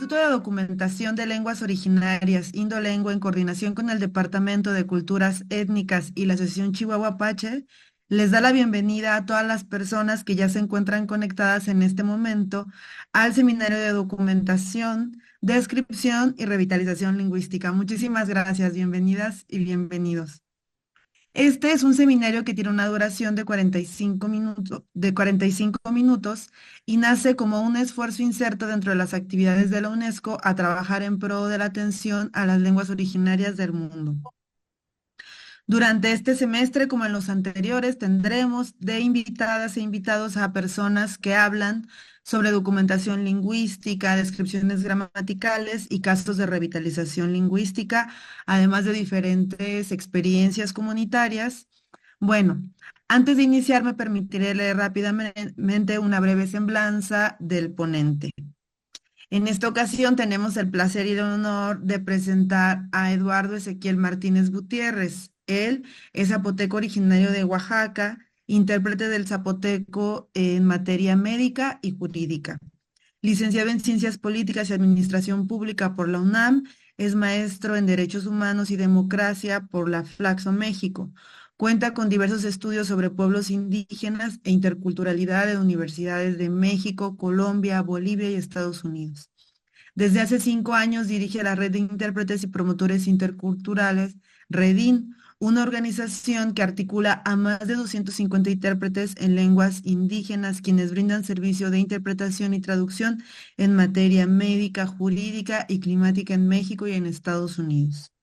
Instituto de Documentación de Lenguas Originarias, Indolengua, en coordinación con el Departamento de Culturas Étnicas y la Asociación Chihuahua Apache, les da la bienvenida a todas las personas que ya se encuentran conectadas en este momento al Seminario de Documentación, Descripción y Revitalización Lingüística. Muchísimas gracias, bienvenidas y bienvenidos. Este es un seminario que tiene una duración de 45 minutos y nace como un esfuerzo inserto dentro de las actividades de la UNESCO a trabajar en pro de la atención a las lenguas originarias del mundo. Durante este semestre, como en los anteriores, tendremos de invitadas e invitados a personas que hablan sobre documentación lingüística, descripciones gramaticales y casos de revitalización lingüística, además de diferentes experiencias comunitarias. Bueno, antes de iniciar, me permitiré leer rápidamente una breve semblanza del ponente. En esta ocasión tenemos el placer y el honor de presentar a Eduardo Ezequiel Martínez Gutiérrez. Él es zapoteco originario de Oaxaca, intérprete del zapoteco en materia médica y jurídica. Licenciado en Ciencias Políticas y Administración Pública por la UNAM, es maestro en Derechos Humanos y Democracia por la Flaxo México. Cuenta con diversos estudios sobre pueblos indígenas e interculturalidad en universidades de México, Colombia, Bolivia y Estados Unidos. Desde hace 5 años dirige la Red de Intérpretes y Promotores Interculturales, REDIN, una organización que articula a más de 250 intérpretes en lenguas indígenas, quienes brindan servicio de interpretación y traducción en materia médica, jurídica y climática en México y en Estados Unidos.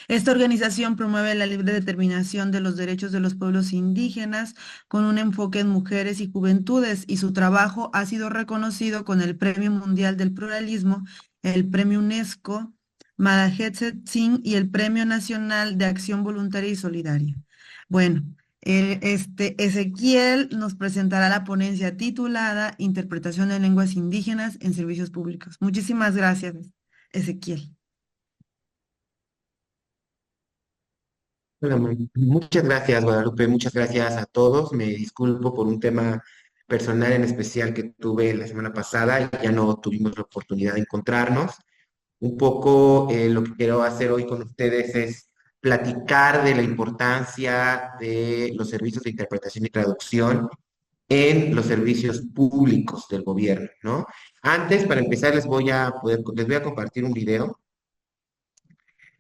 Esta organización promueve la libre determinación de los derechos de los pueblos indígenas con un enfoque en mujeres y juventudes, y su trabajo ha sido reconocido con el Premio Mundial del Pluralismo, el Premio UNESCO, Madhajet Singh y el Premio Nacional de Acción Voluntaria y Solidaria. Bueno, Ezequiel nos presentará la ponencia titulada Interpretación de lenguas indígenas en servicios públicos. Muchísimas gracias, Ezequiel. Hola, muchas gracias, Guadalupe. Muchas gracias a todos. Me disculpo por un tema personal en especial que tuve la semana pasada y ya no tuvimos la oportunidad de encontrarnos. Un poco lo que quiero hacer hoy con ustedes es platicar de la importancia de los servicios de interpretación y traducción en los servicios públicos del gobierno, ¿no? Antes, para empezar, les voy a compartir un video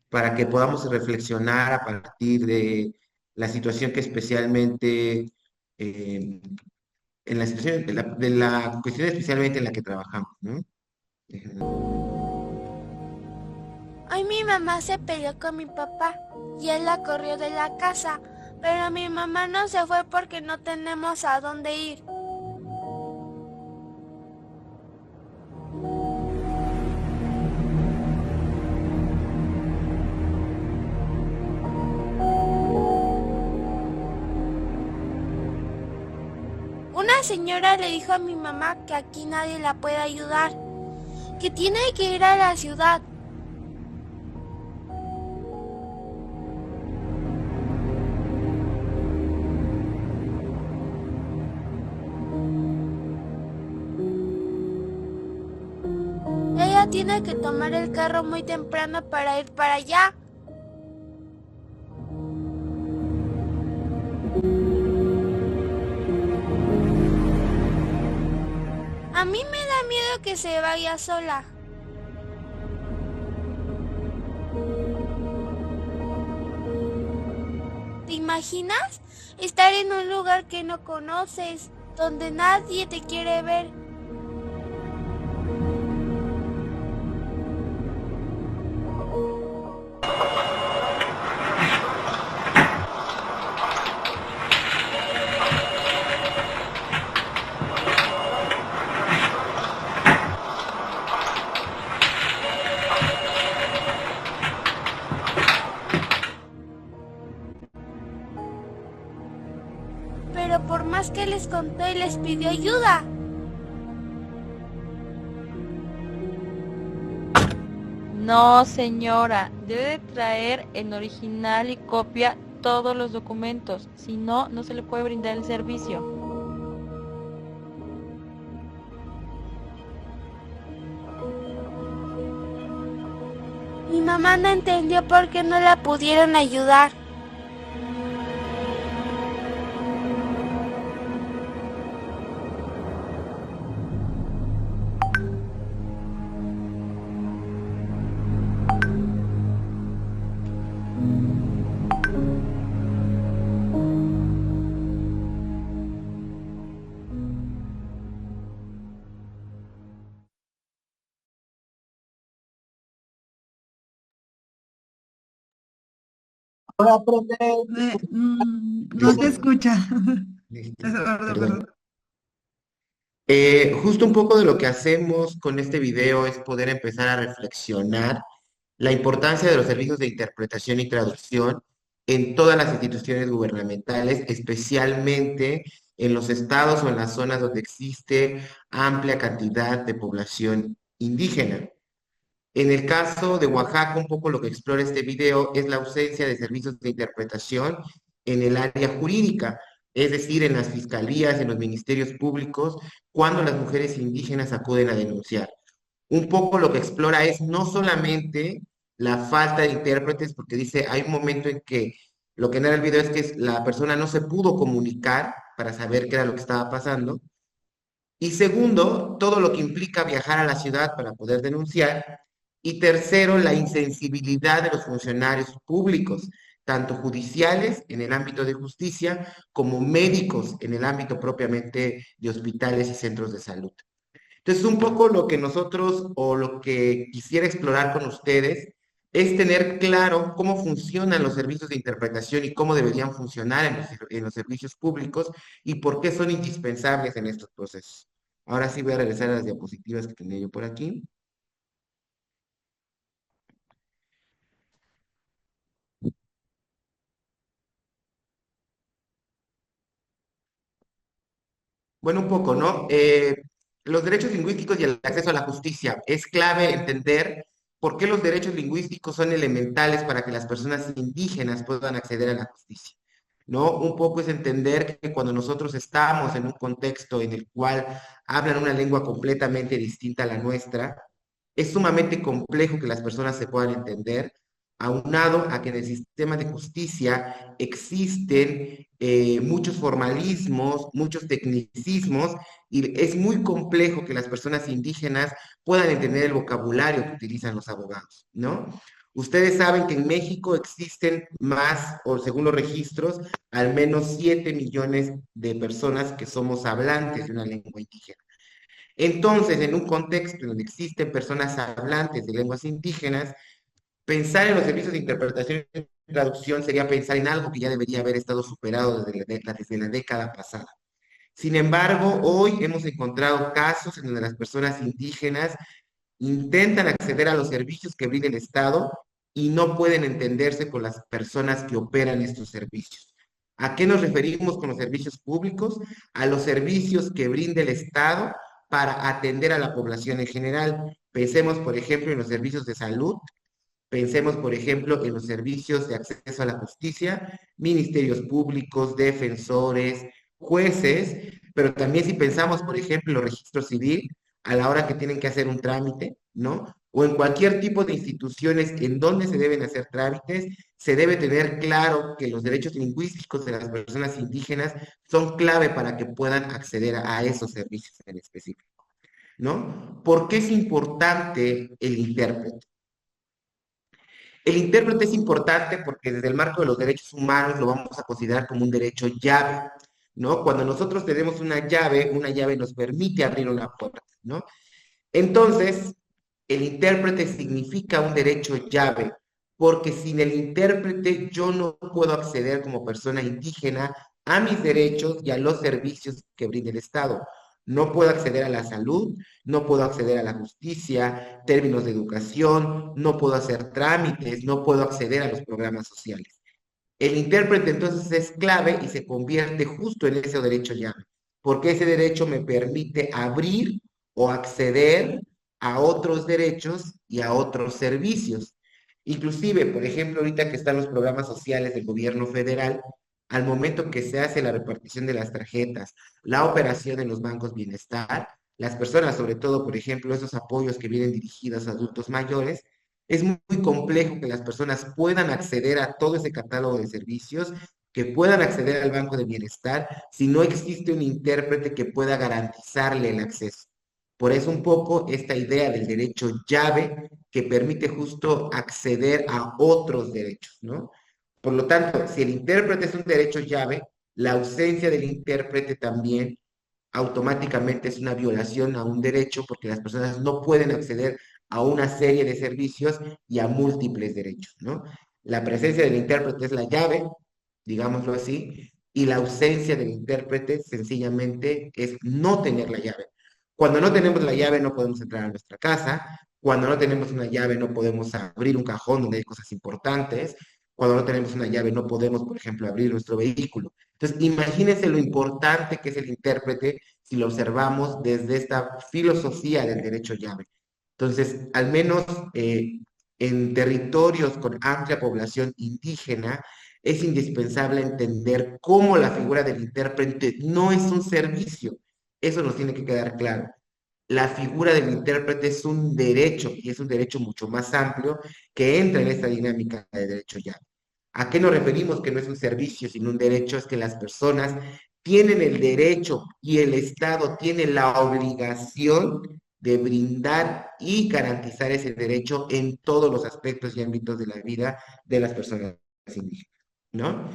para que podamos reflexionar a partir de la situación que especialmente, en la situación, de la cuestión especialmente en la que trabajamos, ¿no? Hoy mi mamá se peleó con mi papá y él la corrió de la casa, pero mi mamá no se fue porque no tenemos a dónde ir. Una señora le dijo a mi mamá que aquí nadie la puede ayudar, que tiene que ir a la ciudad. Ella tiene que tomar el carro muy temprano para ir para allá. A mí me da miedo que se vaya sola. ¿Te imaginas estar en un lugar que no conoces, donde nadie te quiere ver? Pero por más que les contó y les pidió ayuda, No, señora, debe de traer en original y copia todos los documentos, si no, no se le puede brindar el servicio. Mi mamá no entendió por qué no la pudieron ayudar. Ahora aprende. No te Listo, escucha. listo, Perdón, perdón. perdón. Justo un poco de lo que hacemos con este video es poder empezar a reflexionar la importancia de los servicios de interpretación y traducción en todas las instituciones gubernamentales, especialmente en los estados o en las zonas donde existe amplia cantidad de población indígena. En el caso de Oaxaca, un poco lo que explora este video es la ausencia de servicios de interpretación en el área jurídica, es decir, en las fiscalías, en los ministerios públicos, cuando las mujeres indígenas acuden a denunciar. Un poco lo que explora es no solamente la falta de intérpretes, porque dice, hay un momento en que lo que narra el video es que la persona no se pudo comunicar para saber qué era lo que estaba pasando, y segundo, todo lo que implica viajar a la ciudad para poder denunciar. Y tercero, la insensibilidad de los funcionarios públicos, tanto judiciales en el ámbito de justicia como médicos en el ámbito propiamente de hospitales y centros de salud. Entonces, un poco lo que nosotros o lo que quisiera explorar con ustedes es tener claro cómo funcionan los servicios de interpretación y cómo deberían funcionar en los servicios públicos y por qué son indispensables en estos procesos. Ahora sí voy a regresar a las diapositivas que tenía yo por aquí. Bueno, un poco, ¿no? Los derechos lingüísticos y el acceso a la justicia. Es clave entender por qué los derechos lingüísticos son elementales para que las personas indígenas puedan acceder a la justicia, ¿no? Un poco es entender que cuando nosotros estamos en un contexto en el cual hablan una lengua completamente distinta a la nuestra, es sumamente complejo que las personas se puedan entender, aunado a que en el sistema de justicia existen muchos formalismos, muchos tecnicismos, y es muy complejo que las personas indígenas puedan entender el vocabulario que utilizan los abogados, ¿no? Ustedes saben que en México existen más, o según los registros, al menos 7 millones de personas que somos hablantes de una lengua indígena. Entonces, en un contexto donde existen personas hablantes de lenguas indígenas, pensar en los servicios de interpretación y traducción sería pensar en algo que ya debería haber estado superado desde la década pasada. Sin embargo, hoy hemos encontrado casos en donde las personas indígenas intentan acceder a los servicios que brinda el Estado y no pueden entenderse con las personas que operan estos servicios. ¿A qué nos referimos con los servicios públicos? A los servicios que brinda el Estado para atender a la población en general. Pensemos, por ejemplo, en los servicios de salud, pensemos, por ejemplo, en los servicios de acceso a la justicia, ministerios públicos, defensores, jueces, pero también si pensamos, por ejemplo, en los registros civil, a la hora que tienen que hacer un trámite, ¿no? O en cualquier tipo de instituciones en donde se deben hacer trámites, se debe tener claro que los derechos lingüísticos de las personas indígenas son clave para que puedan acceder a esos servicios en específico, ¿no? ¿Por qué es importante el intérprete? El intérprete es importante porque desde el marco de los derechos humanos lo vamos a considerar como un derecho llave, ¿no? Cuando nosotros tenemos una llave nos permite abrir una puerta, ¿no? Entonces, el intérprete significa un derecho llave, porque sin el intérprete yo no puedo acceder como persona indígena a mis derechos y a los servicios que brinda el Estado. No puedo acceder a la salud, no puedo acceder a la justicia, términos de educación, no puedo hacer trámites, no puedo acceder a los programas sociales. El intérprete entonces es clave y se convierte justo en ese derecho llave, porque ese derecho me permite abrir o acceder a otros derechos y a otros servicios. Inclusive, por ejemplo, ahorita que están los programas sociales del gobierno federal, al momento que se hace la repartición de las tarjetas, la operación en los bancos bienestar, las personas, sobre todo, por ejemplo, esos apoyos que vienen dirigidos a adultos mayores, Es muy complejo que las personas puedan acceder a todo ese catálogo de servicios, que puedan acceder al Banco de Bienestar, si no existe un intérprete que pueda garantizarle el acceso. Por eso un poco esta idea del derecho llave que permite justo acceder a otros derechos, ¿no? Por lo tanto, si el intérprete es un derecho llave, la ausencia del intérprete también automáticamente es una violación a un derecho porque las personas no pueden acceder a una serie de servicios y a múltiples derechos, ¿no? La presencia del intérprete es la llave, digámoslo así, y la ausencia del intérprete sencillamente es no tener la llave. Cuando no tenemos la llave no podemos entrar a nuestra casa, cuando no tenemos una llave no podemos abrir un cajón donde hay cosas importantes, cuando no tenemos una llave no podemos, por ejemplo, abrir nuestro vehículo. Entonces, imagínense lo importante que es el intérprete si lo observamos desde esta filosofía del derecho llave. Entonces, al menos en territorios con amplia población indígena, es indispensable entender cómo la figura del intérprete no es un servicio. Eso nos tiene que quedar claro. La figura del intérprete es un derecho y es un derecho mucho más amplio que entra en esta dinámica de derecho llave. ¿A qué nos referimos que no es un servicio, sino un derecho? Es que las personas tienen el derecho y el Estado tiene la obligación de brindar y garantizar ese derecho en todos los aspectos y ámbitos de la vida de las personas indígenas, ¿no?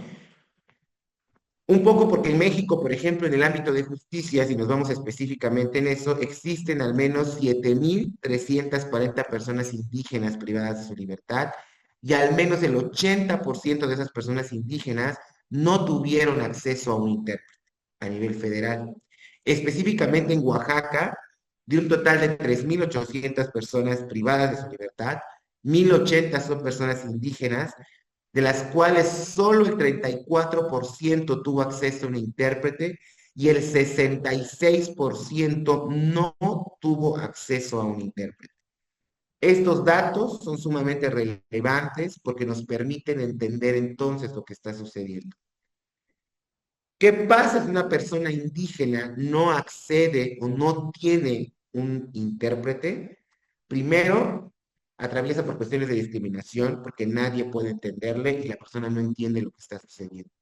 Un poco porque en México, por ejemplo, en el ámbito de justicia, si nos vamos específicamente en eso, existen al menos 7.340 personas indígenas privadas de su libertad y al menos el 80% de esas personas indígenas no tuvieron acceso a un intérprete a nivel federal. Específicamente en Oaxaca, de un total de 3.800 personas privadas de su libertad, 1.080 son personas indígenas de las cuales solo el 34% tuvo acceso a un intérprete y el 66% no tuvo acceso a un intérprete. Estos datos son sumamente relevantes porque nos permiten entender entonces lo que está sucediendo. ¿Qué pasa si una persona indígena no accede o no tiene un intérprete? Primero, atraviesa por cuestiones de discriminación porque nadie puede entenderle y la persona no entiende lo que está sucediendo.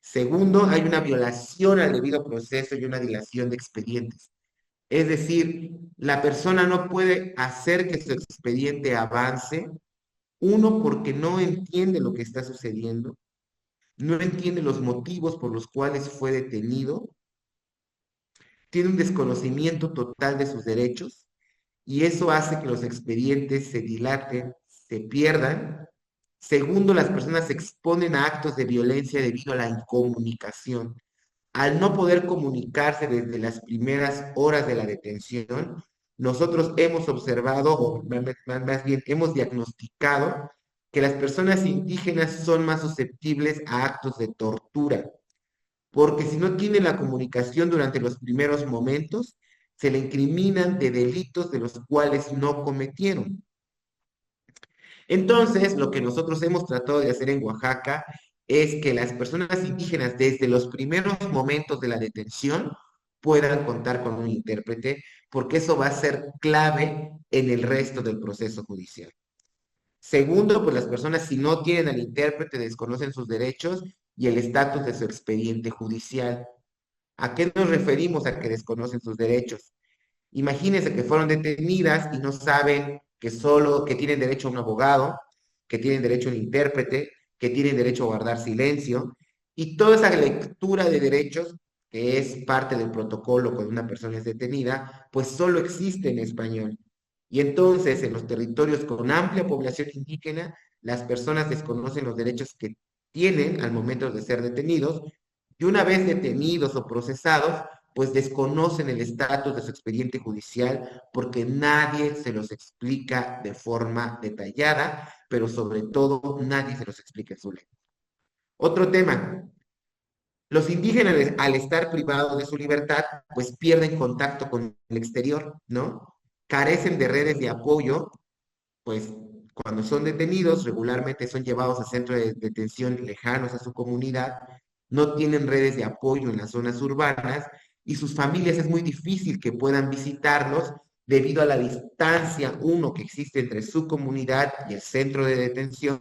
Segundo, hay una violación al debido proceso y una dilación de expedientes. Es decir, la persona no puede hacer que su expediente avance, uno, porque no entiende lo que está sucediendo, no entiende los motivos por los cuales fue detenido, tiene un desconocimiento total de sus derechos y eso hace que los expedientes se dilaten, se pierdan. Segundo, las personas se exponen a actos de violencia debido a la incomunicación. Al no poder comunicarse desde las primeras horas de la detención, nosotros hemos observado, o más bien hemos diagnosticado, que las personas indígenas son más susceptibles a actos de tortura, porque si no tienen la comunicación durante los primeros momentos, se le incriminan de delitos de los cuales no cometieron. Entonces, lo que nosotros hemos tratado de hacer en Oaxaca es que las personas indígenas desde los primeros momentos de la detención puedan contar con un intérprete, porque eso va a ser clave en el resto del proceso judicial. Segundo, pues las personas si no tienen al intérprete desconocen sus derechos y el estatus de su expediente judicial. ¿A qué nos referimos a que desconocen sus derechos? Imagínense que fueron detenidas y no saben que tienen derecho a un abogado, que tienen derecho a un intérprete, que tienen derecho a guardar silencio, y toda esa lectura de derechos, que es parte del protocolo cuando una persona es detenida, pues solo existe en español. Y entonces, en los territorios con amplia población indígena, las personas desconocen los derechos que tienen al momento de ser detenidos, y una vez detenidos o procesados, pues desconocen el estatus de su expediente judicial porque nadie se los explica de forma detallada, pero sobre todo nadie se los explica en su lengua. Otro tema, los indígenas al estar privados de su libertad, pues pierden contacto con el exterior, ¿no? Carecen de redes de apoyo, pues cuando son detenidos regularmente son llevados a centros de detención lejanos a su comunidad, no tienen redes de apoyo en las zonas urbanas y sus familias es muy difícil que puedan visitarlos debido a la distancia, uno, que existe entre su comunidad y el centro de detención,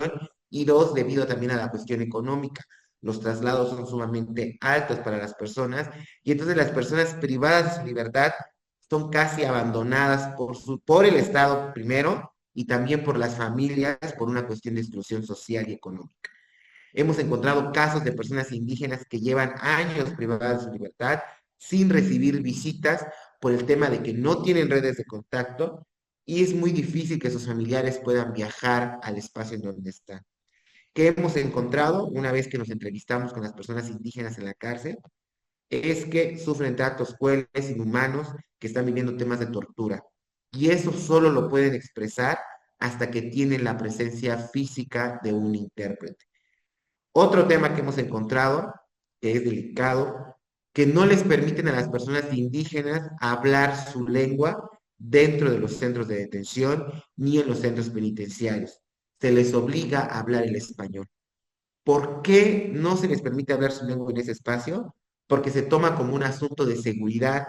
y dos, debido también a la cuestión económica. Los traslados son sumamente altos para las personas y entonces las personas privadas de su libertad son casi abandonadas por el Estado primero y también por las familias por una cuestión de exclusión social y económica. Hemos encontrado casos de personas indígenas que llevan años privadas de su libertad sin recibir visitas por el tema de que no tienen redes de contacto y es muy difícil que sus familiares puedan viajar al espacio en donde están. ¿Qué hemos encontrado una vez que nos entrevistamos con las personas indígenas en la cárcel? Es que sufren tratos crueles, inhumanos, que están viviendo temas de tortura. Y eso solo lo pueden expresar hasta que tienen la presencia física de un intérprete. Otro tema que hemos encontrado, que es delicado, que no les permiten a las personas indígenas hablar su lengua dentro de los centros de detención ni en los centros penitenciarios. Se les obliga a hablar el español. ¿Por qué no se les permite hablar su lengua en ese espacio? Porque se toma como un asunto de seguridad,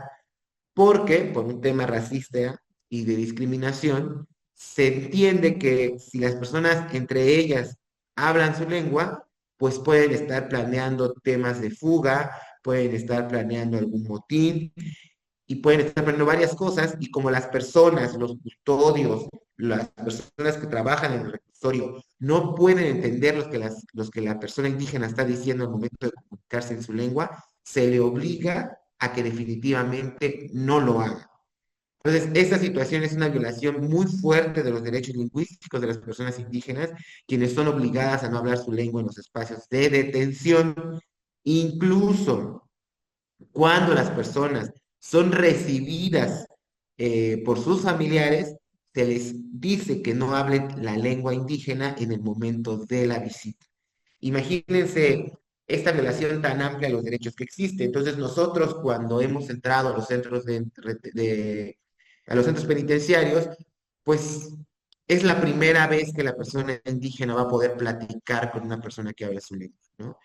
porque por un tema racista y de discriminación, se entiende que si las personas entre ellas hablan su lengua, pues pueden estar planeando temas de fuga, pueden estar planeando algún motín y pueden estar planeando varias cosas y como las personas, los custodios, las personas que trabajan en el reclusorio no pueden entender los que la persona indígena está diciendo al momento de comunicarse en su lengua, se le obliga a que definitivamente no lo haga. Entonces, esta situación es una violación muy fuerte de los derechos lingüísticos de las personas indígenas, quienes son obligadas a no hablar su lengua en los espacios de detención, incluso cuando las personas son recibidas por sus familiares, se les dice que no hablen la lengua indígena en el momento de la visita. Imagínense esta violación tan amplia de los derechos que existe. Entonces nosotros cuando hemos entrado a los centros a los centros penitenciarios, pues es la primera vez que la persona indígena va a poder platicar con una persona que habla su lengua, ¿no?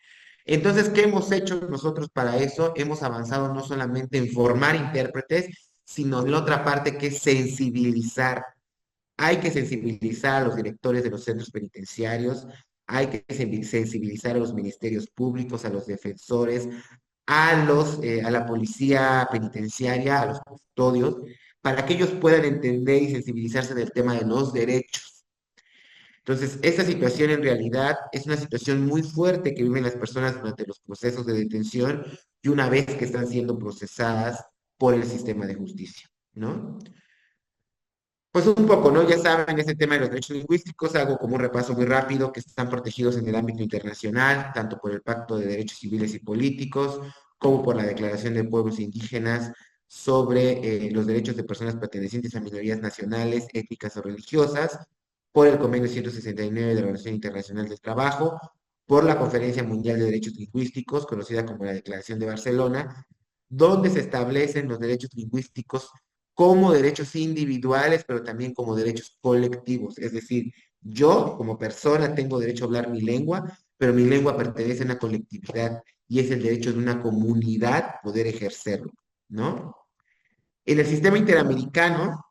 Entonces, ¿qué hemos hecho nosotros para eso? Hemos avanzado no solamente en formar intérpretes, sino en la otra parte que es sensibilizar. Hay que sensibilizar a los directores de los centros penitenciarios, hay que sensibilizar a los ministerios públicos, a los defensores, a la policía penitenciaria, a los custodios, para que ellos puedan entender y sensibilizarse del tema de los derechos. Entonces, esta situación en realidad es una situación muy fuerte que viven las personas durante los procesos de detención y una vez que están siendo procesadas por el sistema de justicia, ¿no? Pues un poco, ¿no? Ya saben, este tema de los derechos lingüísticos, hago como un repaso muy rápido, que están protegidos en el ámbito internacional, tanto por el Pacto de Derechos Civiles y Políticos, como por la Declaración de Pueblos Indígenas sobre los derechos de personas pertenecientes a minorías nacionales, étnicas o religiosas, por el Convenio 169 de la Organización Internacional del Trabajo, por la Conferencia Mundial de Derechos Lingüísticos, conocida como la Declaración de Barcelona, donde se establecen los derechos lingüísticos como derechos individuales, pero también como derechos colectivos. Es decir, yo como persona tengo derecho a hablar mi lengua, pero mi lengua pertenece a una colectividad y es el derecho de una comunidad poder ejercerlo, ¿no? En el sistema interamericano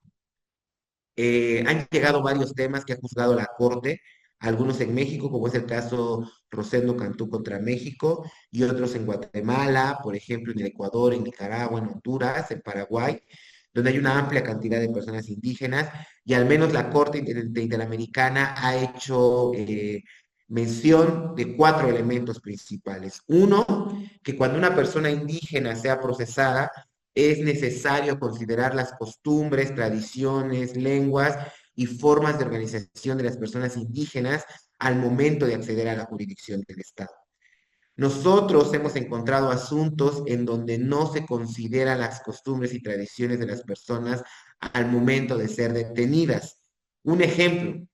han llegado varios temas que ha juzgado la Corte, algunos en México, como es el caso Rosendo Cantú contra México, y otros en Guatemala, por ejemplo, en el Ecuador, en Nicaragua, en Honduras, en Paraguay, donde hay una amplia cantidad de personas indígenas, y al menos la Corte Interamericana ha hecho mención de cuatro elementos principales. Uno, que cuando una persona indígena sea procesada, es necesario considerar las costumbres, tradiciones, lenguas y formas de organización de las personas indígenas al momento de acceder a la jurisdicción del Estado. Nosotros hemos encontrado asuntos en donde no se consideran las costumbres y tradiciones de las personas al momento de ser detenidas. Un ejemplo,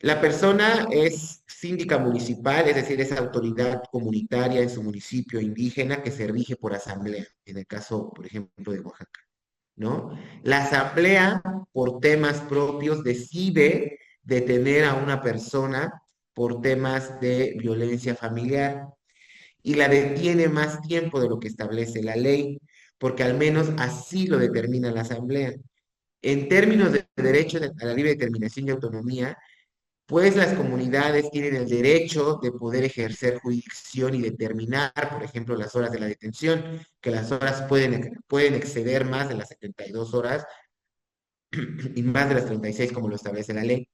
la persona es síndica municipal, es decir, es autoridad comunitaria en su municipio indígena que se rige por asamblea, en el caso, por ejemplo, de Oaxaca, ¿no? La asamblea, por temas propios, decide detener a una persona por temas de violencia familiar y la detiene más tiempo de lo que establece la ley. porque al menos así lo determina la Asamblea. En términos de derecho a la libre determinación y autonomía, pues las comunidades tienen el derecho de poder ejercer jurisdicción y determinar, por ejemplo, las horas de la detención, que las horas pueden exceder más de las 72 horas y más de las 36 como lo establece la ley.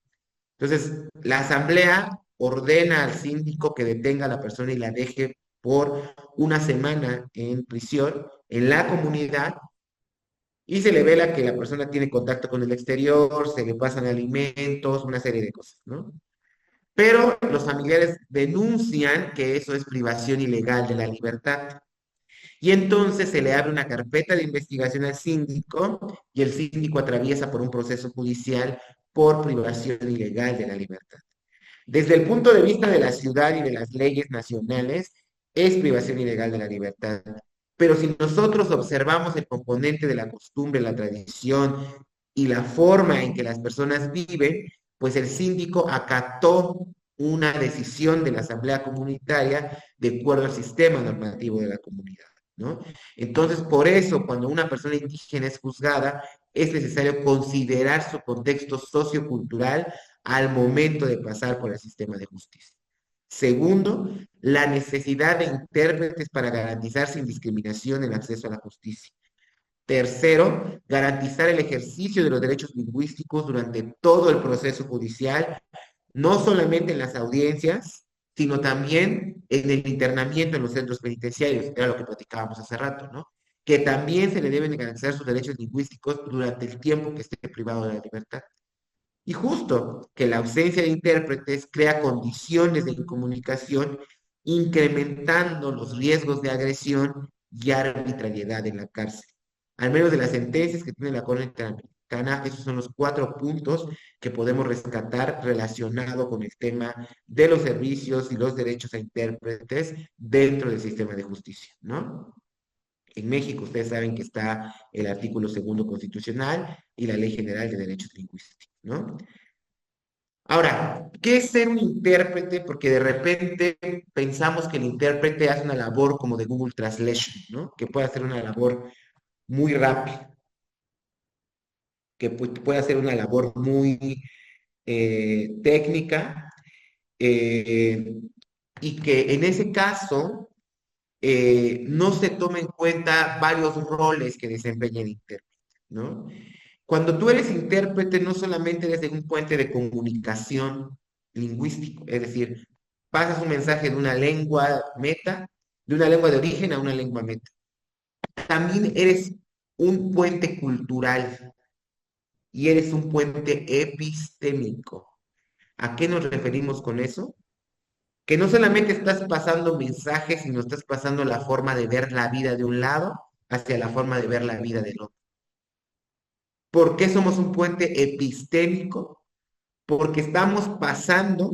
Entonces, la asamblea ordena al síndico que detenga a la persona y la deje por una semana en prisión en la comunidad y se le vela que la persona tiene contacto con el exterior, se le pasan alimentos, una serie de cosas, ¿no? Pero los familiares denuncian que eso es privación ilegal de la libertad. Y entonces se le abre una carpeta de investigación al síndico y el síndico atraviesa por un proceso judicial por privación ilegal de la libertad. Desde el punto de vista de la ciudad y de las leyes nacionales, es privación ilegal de la libertad. Pero si nosotros observamos el componente de la costumbre, la tradición y la forma en que las personas viven, pues el síndico acató una decisión de la asamblea comunitaria de acuerdo al sistema normativo de la comunidad, ¿no? Entonces, por eso, cuando una persona indígena es juzgada, es necesario considerar su contexto sociocultural al momento de pasar por el sistema de justicia. Segundo, la necesidad de intérpretes para garantizar sin discriminación el acceso a la justicia. Tercero, garantizar el ejercicio de los derechos lingüísticos durante todo el proceso judicial, no solamente en las audiencias, sino también en el internamiento en los centros penitenciarios, era lo que platicábamos hace rato, ¿no? Que también se le deben garantizar sus derechos lingüísticos durante el tiempo que esté privado de la libertad. Y justo que la ausencia de intérpretes crea condiciones de incomunicación, incrementando los riesgos de agresión y arbitrariedad en la cárcel. Al menos de las sentencias que tiene la Corte Interamericana, esos son los 4 puntos que podemos rescatar relacionado con el tema de los servicios y los derechos a intérpretes dentro del sistema de justicia, ¿no? En México, ustedes saben que está el artículo 2º constitucional y la Ley General de Derechos Lingüísticos, ¿no? Ahora, ¿qué es ser un intérprete? Porque de repente pensamos que el intérprete hace una labor como de Google Translation, ¿no? Que puede hacer una labor muy rápida, que puede hacer una labor muy técnica, eh, y que en ese caso no se toma en cuenta varios roles que desempeña el intérprete, ¿no? Cuando tú eres intérprete, no solamente eres un puente de comunicación lingüístico, es decir, pasas un mensaje de una lengua meta, de una lengua de origen a una lengua meta. También eres un puente cultural y eres un puente epistémico. ¿A qué nos referimos con eso? Que no solamente estás pasando mensajes, sino estás pasando la forma de ver la vida de un lado hacia la forma de ver la vida del otro. ¿Por qué somos un puente epistémico? Porque estamos pasando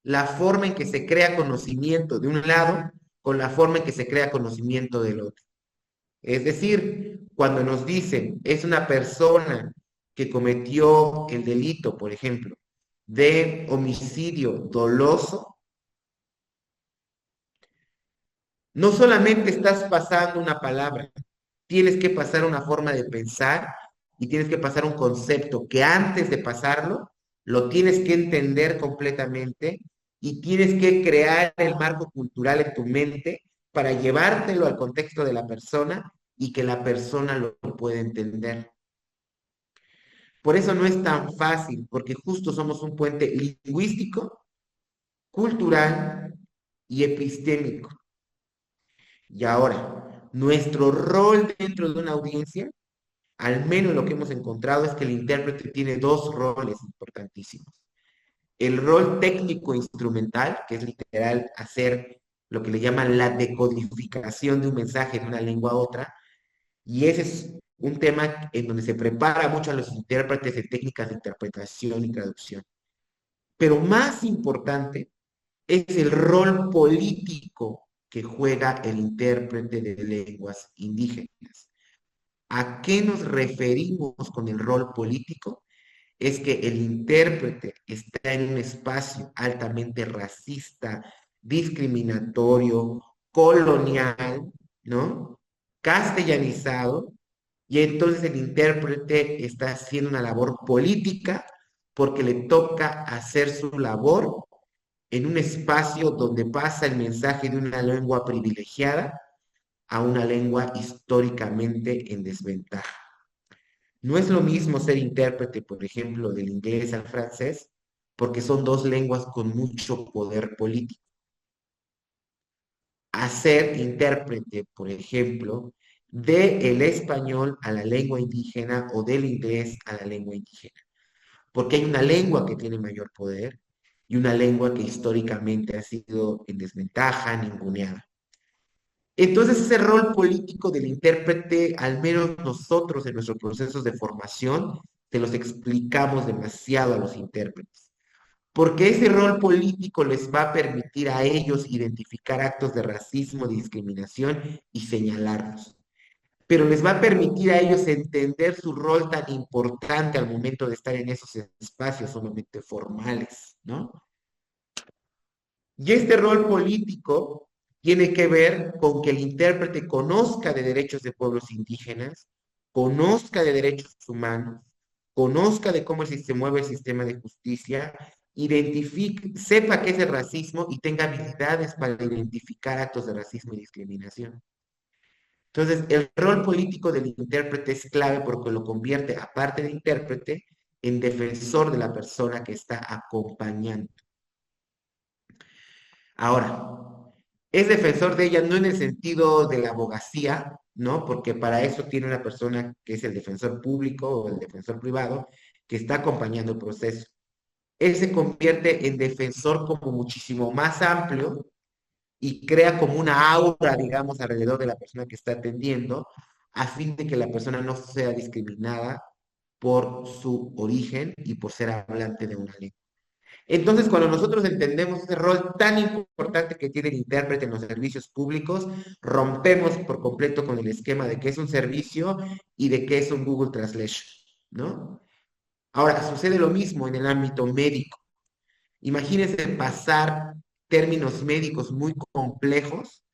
la forma en que se crea conocimiento de un lado con la forma en que se crea conocimiento del otro. Es decir, cuando nos dicen es una persona que cometió el delito, por ejemplo, de homicidio doloso, no solamente estás pasando una palabra, tienes que pasar una forma de pensar y tienes que pasar un concepto que antes de pasarlo, lo tienes que entender completamente y tienes que crear el marco cultural en tu mente para llevártelo al contexto de la persona y que la persona lo pueda entender. Por eso no es tan fácil, porque justo somos un puente lingüístico, cultural y epistémico. Y ahora, nuestro rol dentro de una audiencia, al menos lo que hemos encontrado, es que el intérprete tiene 2 roles importantísimos. El rol técnico instrumental, que es literal hacer lo que le llaman la decodificación de un mensaje de una lengua a otra, y ese es un tema en donde se prepara mucho a los intérpretes de técnicas de interpretación y traducción. Pero más importante es el rol político que juega el intérprete de lenguas indígenas. ¿A qué nos referimos con el rol político? Es que el intérprete está en un espacio altamente racista, discriminatorio, colonial, ¿no? castellanizado, y entonces el intérprete está haciendo una labor política porque le toca hacer su labor en un espacio donde pasa el mensaje de una lengua privilegiada a una lengua históricamente en desventaja. No es lo mismo ser intérprete, por ejemplo, del inglés al francés, porque son dos lenguas con mucho poder político. A ser intérprete, por ejemplo, del español a la lengua indígena o del inglés a la lengua indígena. Porque hay una lengua que tiene mayor poder y una lengua que históricamente ha sido en desventaja, ninguneada. Entonces, ese rol político del intérprete, al menos nosotros en nuestros procesos de formación, se los explicamos demasiado a los intérpretes, porque ese rol político les va a permitir a ellos identificar actos de racismo, de discriminación y señalarlos. Pero les va a permitir a ellos entender su rol tan importante al momento de estar en esos espacios sumamente formales, ¿no? Y este rol político tiene que ver con que el intérprete conozca de derechos de pueblos indígenas, conozca de derechos humanos, conozca de cómo se mueve el sistema de justicia, identifique, sepa qué es el racismo y tenga habilidades para identificar actos de racismo y discriminación. Entonces, el rol político del intérprete es clave porque lo convierte, aparte de intérprete, en defensor de la persona que está acompañando. Ahora, es defensor de ella no en el sentido de la abogacía, ¿no? Porque para eso tiene una persona que es el defensor público o el defensor privado que está acompañando el proceso. Él se convierte en defensor como muchísimo más amplio y crea como una aura, digamos, alrededor de la persona que está atendiendo, a fin de que la persona no sea discriminada por su origen y por ser hablante de una lengua. Entonces, cuando nosotros entendemos ese rol tan importante que tiene el intérprete en los servicios públicos, rompemos por completo con el esquema de qué es un servicio y de qué es un Google Translation, ¿no? Ahora, sucede lo mismo en el ámbito médico. Imagínense pasar términos médicos muy complejos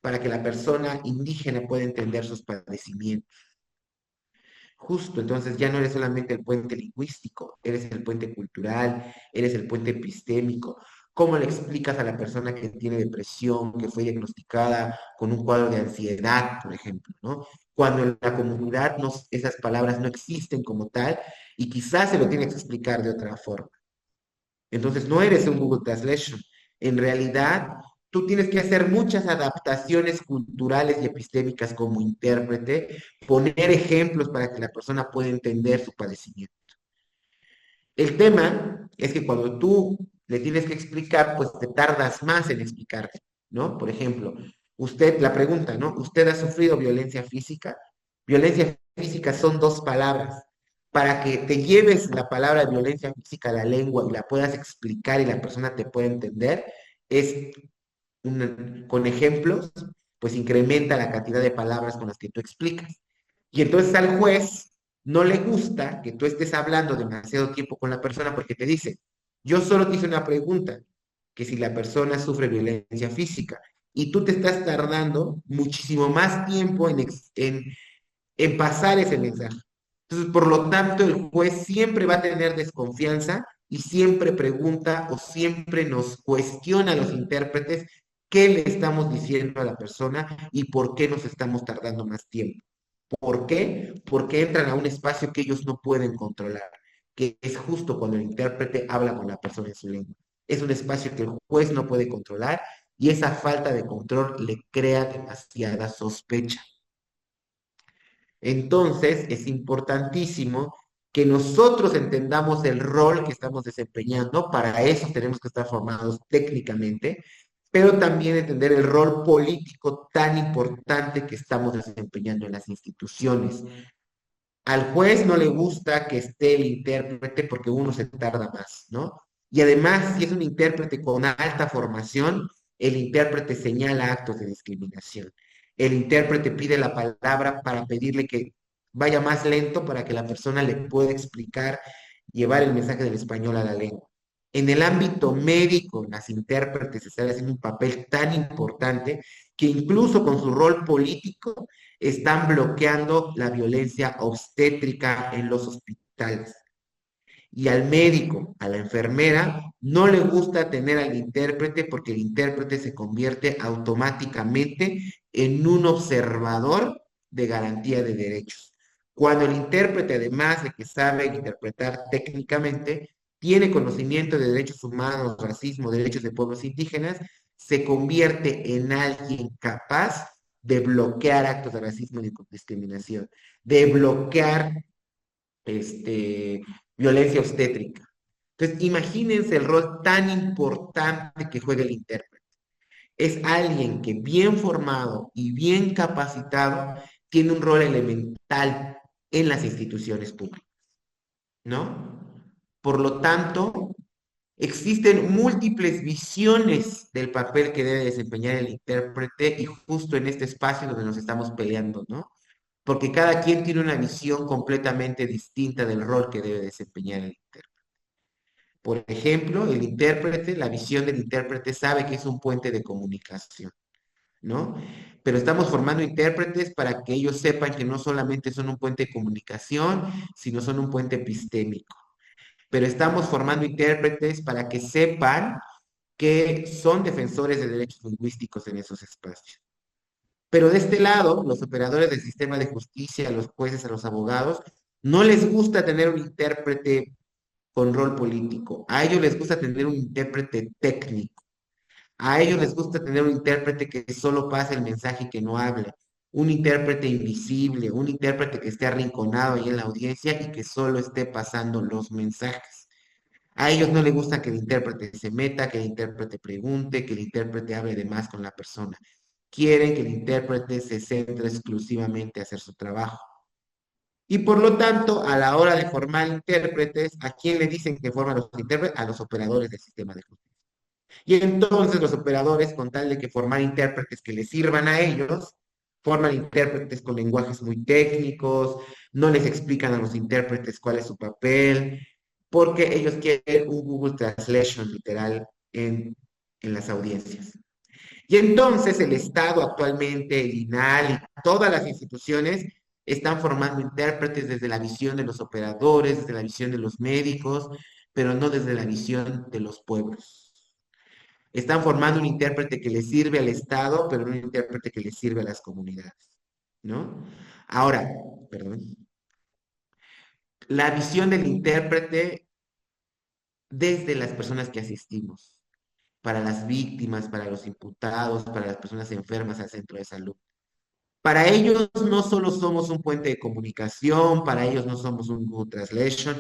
para que la persona indígena pueda entender sus padecimientos. Justo, entonces ya no eres solamente el puente lingüístico, eres el puente cultural, eres el puente epistémico. ¿Cómo le explicas a la persona que tiene depresión, que fue diagnosticada con un cuadro de ansiedad, por ejemplo, ¿no? Cuando en la comunidad esas palabras no existen como tal y quizás se lo tienes que explicar de otra forma. Entonces no eres un Google Translation. En realidad, tú tienes que hacer muchas adaptaciones culturales y epistémicas como intérprete, poner ejemplos para que la persona pueda entender su padecimiento. El tema es que cuando tú le tienes que explicar, pues te tardas más en explicarle, ¿no? Por ejemplo, la pregunta, ¿no? ¿Usted ha sufrido violencia física? Violencia física son dos palabras. Para que te lleves la palabra violencia física a la lengua y la puedas explicar y la persona te pueda entender, es con ejemplos, pues incrementa la cantidad de palabras con las que tú explicas. Y entonces al juez no le gusta que tú estés hablando demasiado tiempo con la persona porque te dice, yo solo te hice una pregunta, que si la persona sufre violencia física, y tú te estás tardando muchísimo más tiempo en pasar ese mensaje. Entonces, por lo tanto, el juez siempre va a tener desconfianza y siempre pregunta o siempre nos cuestiona a los intérpretes qué le estamos diciendo a la persona y por qué nos estamos tardando más tiempo. ¿Por qué? Porque entran a un espacio que ellos no pueden controlar, que es justo cuando el intérprete habla con la persona en su lengua. Es un espacio que el juez no puede controlar y esa falta de control le crea demasiada sospecha. Entonces, es importantísimo que nosotros entendamos el rol que estamos desempeñando, para eso tenemos que estar formados técnicamente, pero también entender el rol político tan importante que estamos desempeñando en las instituciones. Al juez no le gusta que esté el intérprete porque uno se tarda más, ¿no? Y además, si es un intérprete con alta formación, el intérprete señala actos de discriminación. El intérprete pide la palabra para pedirle que vaya más lento para que la persona le pueda explicar, llevar el mensaje del español a la lengua. En el ámbito médico, las intérpretes están haciendo un papel tan importante que incluso con su rol político están bloqueando la violencia obstétrica en los hospitales. Y al médico, a la enfermera, no le gusta tener al intérprete porque el intérprete se convierte automáticamente en un observador de garantía de derechos. Cuando el intérprete, además de que sabe interpretar técnicamente, tiene conocimiento de derechos humanos, racismo, derechos de pueblos indígenas, se convierte en alguien capaz de bloquear actos de racismo y discriminación, de bloquear violencia obstétrica. Entonces, imagínense el rol tan importante que juega el intérprete. Es alguien que bien formado y bien capacitado tiene un rol elemental en las instituciones públicas, ¿no? Por lo tanto, existen múltiples visiones del papel que debe desempeñar el intérprete y justo en este espacio donde nos estamos peleando, ¿no? Porque cada quien tiene una visión completamente distinta del rol que debe desempeñar el intérprete. Por ejemplo, el intérprete, la visión del intérprete sabe que es un puente de comunicación, ¿no? Pero estamos formando intérpretes para que ellos sepan que no solamente son un puente de comunicación, sino son un puente epistémico. Pero estamos formando intérpretes para que sepan que son defensores de derechos lingüísticos en esos espacios. Pero de este lado, los operadores del sistema de justicia, a los jueces, a los abogados, no les gusta tener un intérprete con rol político. A ellos les gusta tener un intérprete técnico. A ellos les gusta tener un intérprete que solo pase el mensaje y que no hable. Un intérprete invisible, un intérprete que esté arrinconado ahí en la audiencia y que solo esté pasando los mensajes. A ellos no les gusta que el intérprete se meta, que el intérprete pregunte, que el intérprete hable de más con la persona. Quieren que el intérprete se centre exclusivamente a hacer su trabajo. Y por lo tanto, a la hora de formar intérpretes, ¿a quién le dicen que forman los intérpretes? A los operadores del sistema de justicia. Y entonces los operadores, con tal de que formar intérpretes que les sirvan a ellos, forman intérpretes con lenguajes muy técnicos, no les explican a los intérpretes cuál es su papel, porque ellos quieren un Google Translation literal en las audiencias. Y entonces el Estado actualmente, el INAL y todas las instituciones están formando intérpretes desde la visión de los operadores, desde la visión de los médicos, pero no desde la visión de los pueblos. Están formando un intérprete que le sirve al Estado, pero no un intérprete que le sirve a las comunidades, ¿no? Ahora, perdón, la visión del intérprete desde las personas que asistimos, para las víctimas, para los imputados, para las personas enfermas al centro de salud. Para ellos no solo somos un puente de comunicación, para ellos no somos un Google Translation,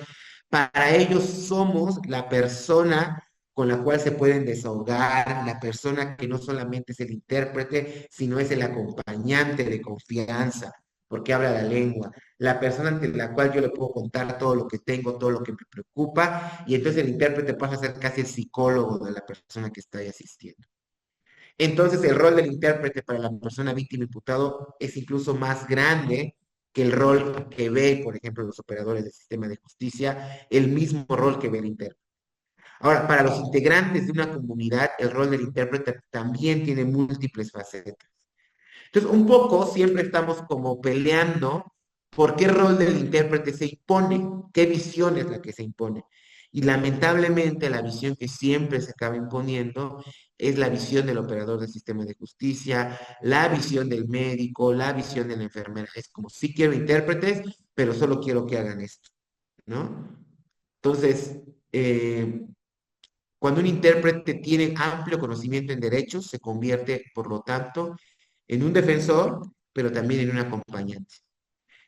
para ellos somos la persona con la cual se pueden desahogar, la persona que no solamente es el intérprete, sino es el acompañante de confianza, porque habla la lengua, la persona ante la cual yo le puedo contar todo lo que tengo, todo lo que me preocupa, y entonces el intérprete pasa a ser casi el psicólogo de la persona que está ahí asistiendo. Entonces, el rol del intérprete para la persona víctima imputado es incluso más grande que el rol que ve, por ejemplo, los operadores del sistema de justicia, el mismo rol que ve el intérprete. Ahora, para los integrantes de una comunidad, el rol del intérprete también tiene múltiples facetas. Entonces, un poco siempre estamos como peleando por qué rol del intérprete se impone, qué visión es la que se impone. Y lamentablemente la visión que siempre se acaba imponiendo es la visión del operador del sistema de justicia, la visión del médico, la visión de la enfermera. Es como, sí quiero intérpretes, pero solo quiero que hagan esto, ¿no? Entonces, cuando un intérprete tiene amplio conocimiento en derechos, se convierte, por lo tanto, en un defensor, pero también en un acompañante.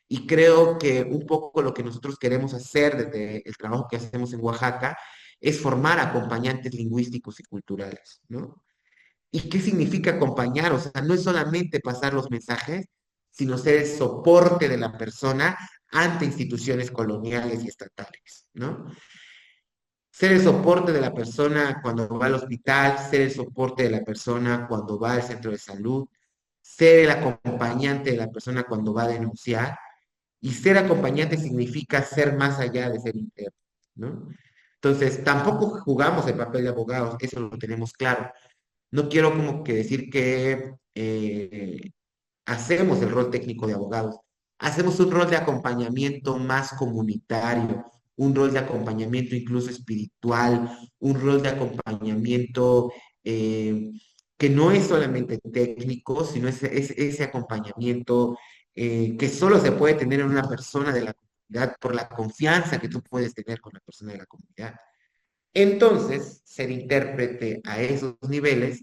Y creo que un poco lo que nosotros queremos hacer desde el trabajo que hacemos en Oaxaca es formar acompañantes lingüísticos y culturales, ¿no? ¿Y qué significa acompañar? O sea, no es solamente pasar los mensajes, sino ser el soporte de la persona ante instituciones coloniales y estatales, ¿no? Ser el soporte de la persona cuando va al hospital, ser el soporte de la persona cuando va al centro de salud, ser el acompañante de la persona cuando va a denunciar. Y ser acompañante significa ser más allá de ser intérprete, ¿no? Entonces, tampoco jugamos el papel de abogados, eso lo tenemos claro. No quiero como que decir que hacemos el rol técnico de abogados, hacemos un rol de acompañamiento más comunitario, un rol de acompañamiento incluso espiritual, un rol de acompañamiento eh, que no es solamente técnico, sino ese acompañamiento que solo se puede tener en una persona de la comunidad por la confianza que tú puedes tener con la persona de la comunidad. Entonces, ser intérprete a esos niveles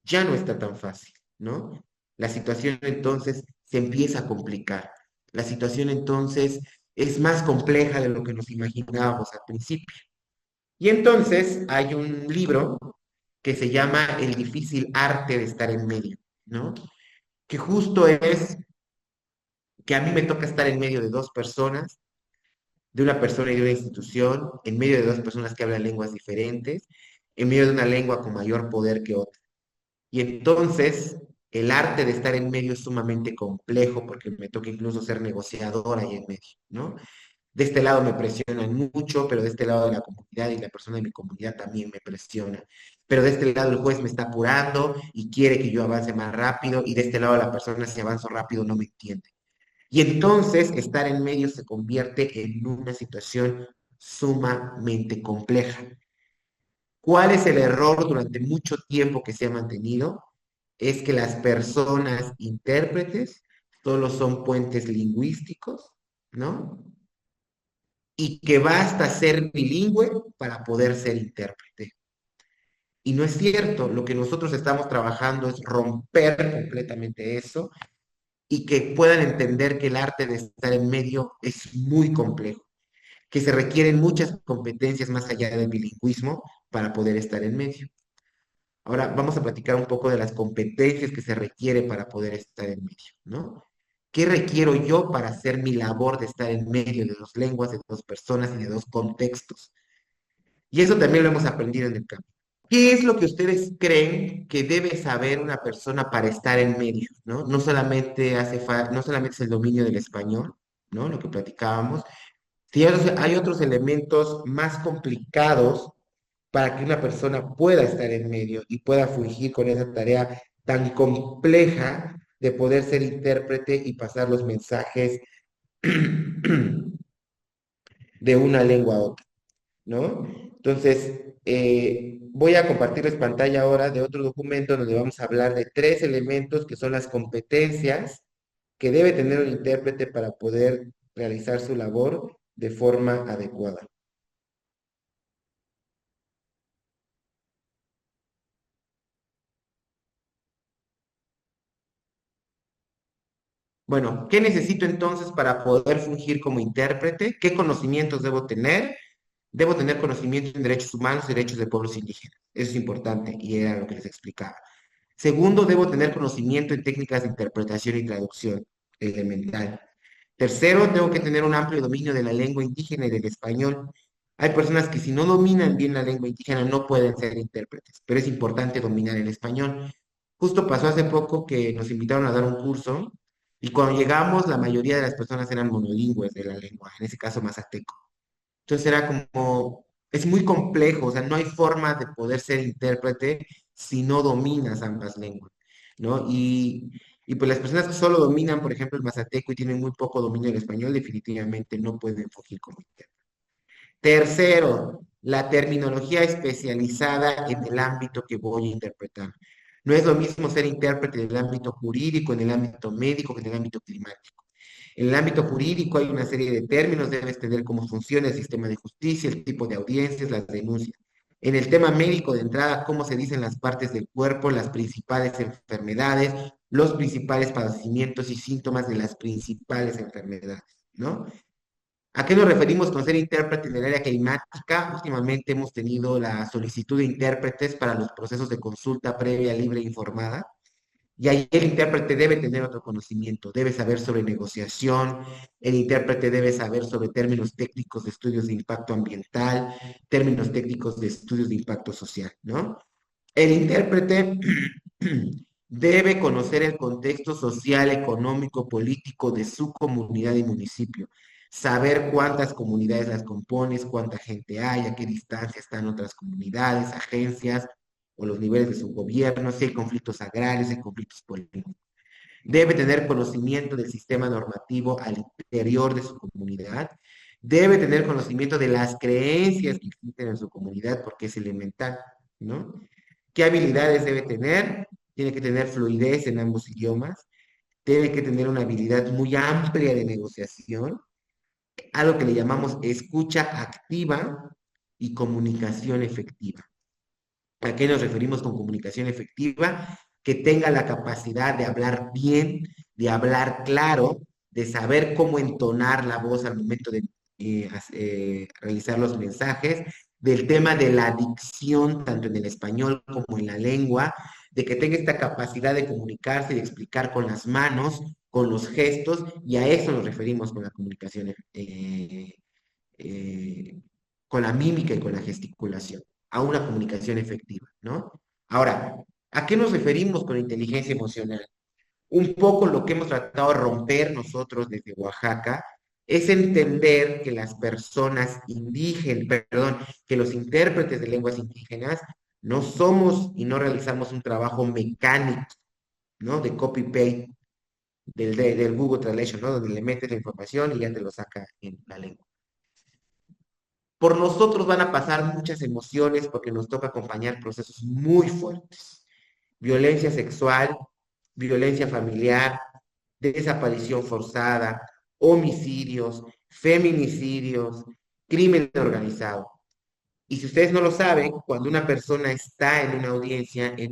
ya no está tan fácil, ¿no? La situación entonces se empieza a complicar. La situación entonces es más compleja de lo que nos imaginábamos al principio. Y entonces hay un libro que se llama El difícil arte de estar en medio, ¿no? Que justo es que a mí me toca estar en medio de dos personas, de una persona y de una institución, en medio de dos personas que hablan lenguas diferentes, en medio de una lengua con mayor poder que otra. Y entonces el arte de estar en medio es sumamente complejo porque me toca incluso ser negociador ahí en medio, ¿no? De este lado me presionan mucho, pero de este lado de la comunidad y la persona de mi comunidad también me presiona. Pero de este lado el juez me está apurando y quiere que yo avance más rápido y de este lado la persona si avanzo rápido no me entiende. Y entonces estar en medio se convierte en una situación sumamente compleja. ¿Cuál es el error durante mucho tiempo que se ha mantenido? Es que las personas intérpretes solo son puentes lingüísticos, ¿no? Y que basta ser bilingüe para poder ser intérprete. Y no es cierto, lo que nosotros estamos trabajando es romper completamente eso y que puedan entender que el arte de estar en medio es muy complejo, que se requieren muchas competencias más allá del bilingüismo para poder estar en medio. Ahora vamos a platicar un poco de las competencias que se requiere para poder estar en medio, ¿no? ¿Qué requiero yo para hacer mi labor de estar en medio de dos lenguas, de dos personas y de dos contextos? Y eso también lo hemos aprendido en el campo. ¿Qué es lo que ustedes creen que debe saber una persona para estar en medio, ¿no? No solamente es el dominio del español, ¿no? Lo que platicábamos. Sí, hay otros elementos más complicados para que una persona pueda estar en medio y pueda fungir con esa tarea tan compleja de poder ser intérprete y pasar los mensajes de una lengua a otra, ¿no? Entonces, voy a compartirles pantalla ahora de otro documento donde vamos a hablar de tres elementos que son las competencias que debe tener un intérprete para poder realizar su labor de forma adecuada. Bueno, ¿qué necesito entonces para poder fungir como intérprete? ¿Qué conocimientos debo tener? Debo tener conocimiento en derechos humanos y derechos de pueblos indígenas. Eso es importante y era lo que les explicaba. Segundo, debo tener conocimiento en técnicas de interpretación y traducción elemental. Tercero, tengo que tener un amplio dominio de la lengua indígena y del español. Hay personas que si no dominan bien la lengua indígena no pueden ser intérpretes, pero es importante dominar el español. Justo pasó hace poco que nos invitaron a dar un curso y cuando llegamos la mayoría de las personas eran monolingües de la lengua, en ese caso mazateco. Entonces era como, es muy complejo, o sea, no hay forma de poder ser intérprete si no dominas ambas lenguas, ¿no? Y pues las personas que solo dominan, por ejemplo, el mazateco y tienen muy poco dominio del español, definitivamente no pueden fungir como intérprete. Tercero, la terminología especializada en el ámbito que voy a interpretar. No es lo mismo ser intérprete en el ámbito jurídico, en el ámbito médico, que en el ámbito climático. En el ámbito jurídico hay una serie de términos, debes tener cómo funciona el sistema de justicia, el tipo de audiencias, las denuncias. En el tema médico de entrada, cómo se dicen las partes del cuerpo, las principales enfermedades, los principales padecimientos y síntomas de las principales enfermedades, ¿no? ¿A qué nos referimos con ser intérprete en el área climática? Últimamente hemos tenido la solicitud de intérpretes para los procesos de consulta previa, libre e informada. Y ahí el intérprete debe tener otro conocimiento, debe saber sobre negociación, el intérprete debe saber sobre términos técnicos de estudios de impacto ambiental, términos técnicos de estudios de impacto social, ¿no? El intérprete debe conocer el contexto social, económico, político de su comunidad y municipio. saber cuántas comunidades las compones, cuánta gente hay, a qué distancia están otras comunidades, agencias o los niveles de su gobierno, si hay conflictos agrarios, si hay conflictos políticos. Debe tener conocimiento del sistema normativo al interior de su comunidad. Debe tener conocimiento de las creencias que existen en su comunidad, porque es elemental, ¿no? ¿Qué habilidades debe tener? Tiene que tener fluidez en ambos idiomas. Tiene que tener una habilidad muy amplia de negociación, algo que le llamamos escucha activa y comunicación efectiva. ¿A qué nos referimos con comunicación efectiva? Que tenga la capacidad de hablar bien, de hablar claro, de saber cómo entonar la voz al momento de realizar los mensajes, del tema de la dicción, tanto en el español como en la lengua, de que tenga esta capacidad de comunicarse y de explicar con las manos, con los gestos, y a eso nos referimos con la comunicación eh, con la mímica y con la gesticulación, a una comunicación efectiva, ¿no? Ahora, ¿a qué nos referimos con inteligencia emocional? Un poco lo que hemos tratado de romper nosotros desde Oaxaca es entender que las personas indígenas, perdón, que los intérpretes de lenguas indígenas no somos y no realizamos un trabajo mecánico, ¿no? De copy-paste del Google Translation, ¿no? Donde le metes la información y ya te lo saca en la lengua. Por nosotros van a pasar muchas emociones porque nos toca acompañar procesos muy fuertes. Violencia sexual, violencia familiar, desaparición forzada, homicidios, feminicidios, crimen organizado. Y si ustedes no lo saben, cuando una persona está en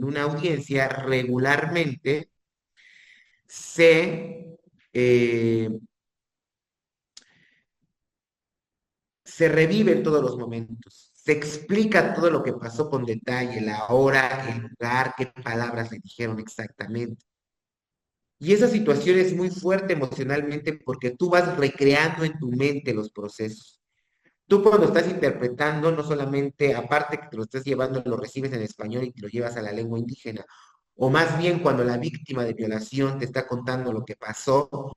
una audiencia regularmente se eh, se reviven todos los momentos, se explica todo lo que pasó con detalle, la hora, el lugar, qué palabras le dijeron exactamente. Y esa situación es muy fuerte emocionalmente porque tú vas recreando en tu mente los procesos. Tú cuando estás interpretando, no solamente, aparte que te lo estás llevando, lo recibes en español y te lo llevas a la lengua indígena, o más bien cuando la víctima de violación te está contando lo que pasó,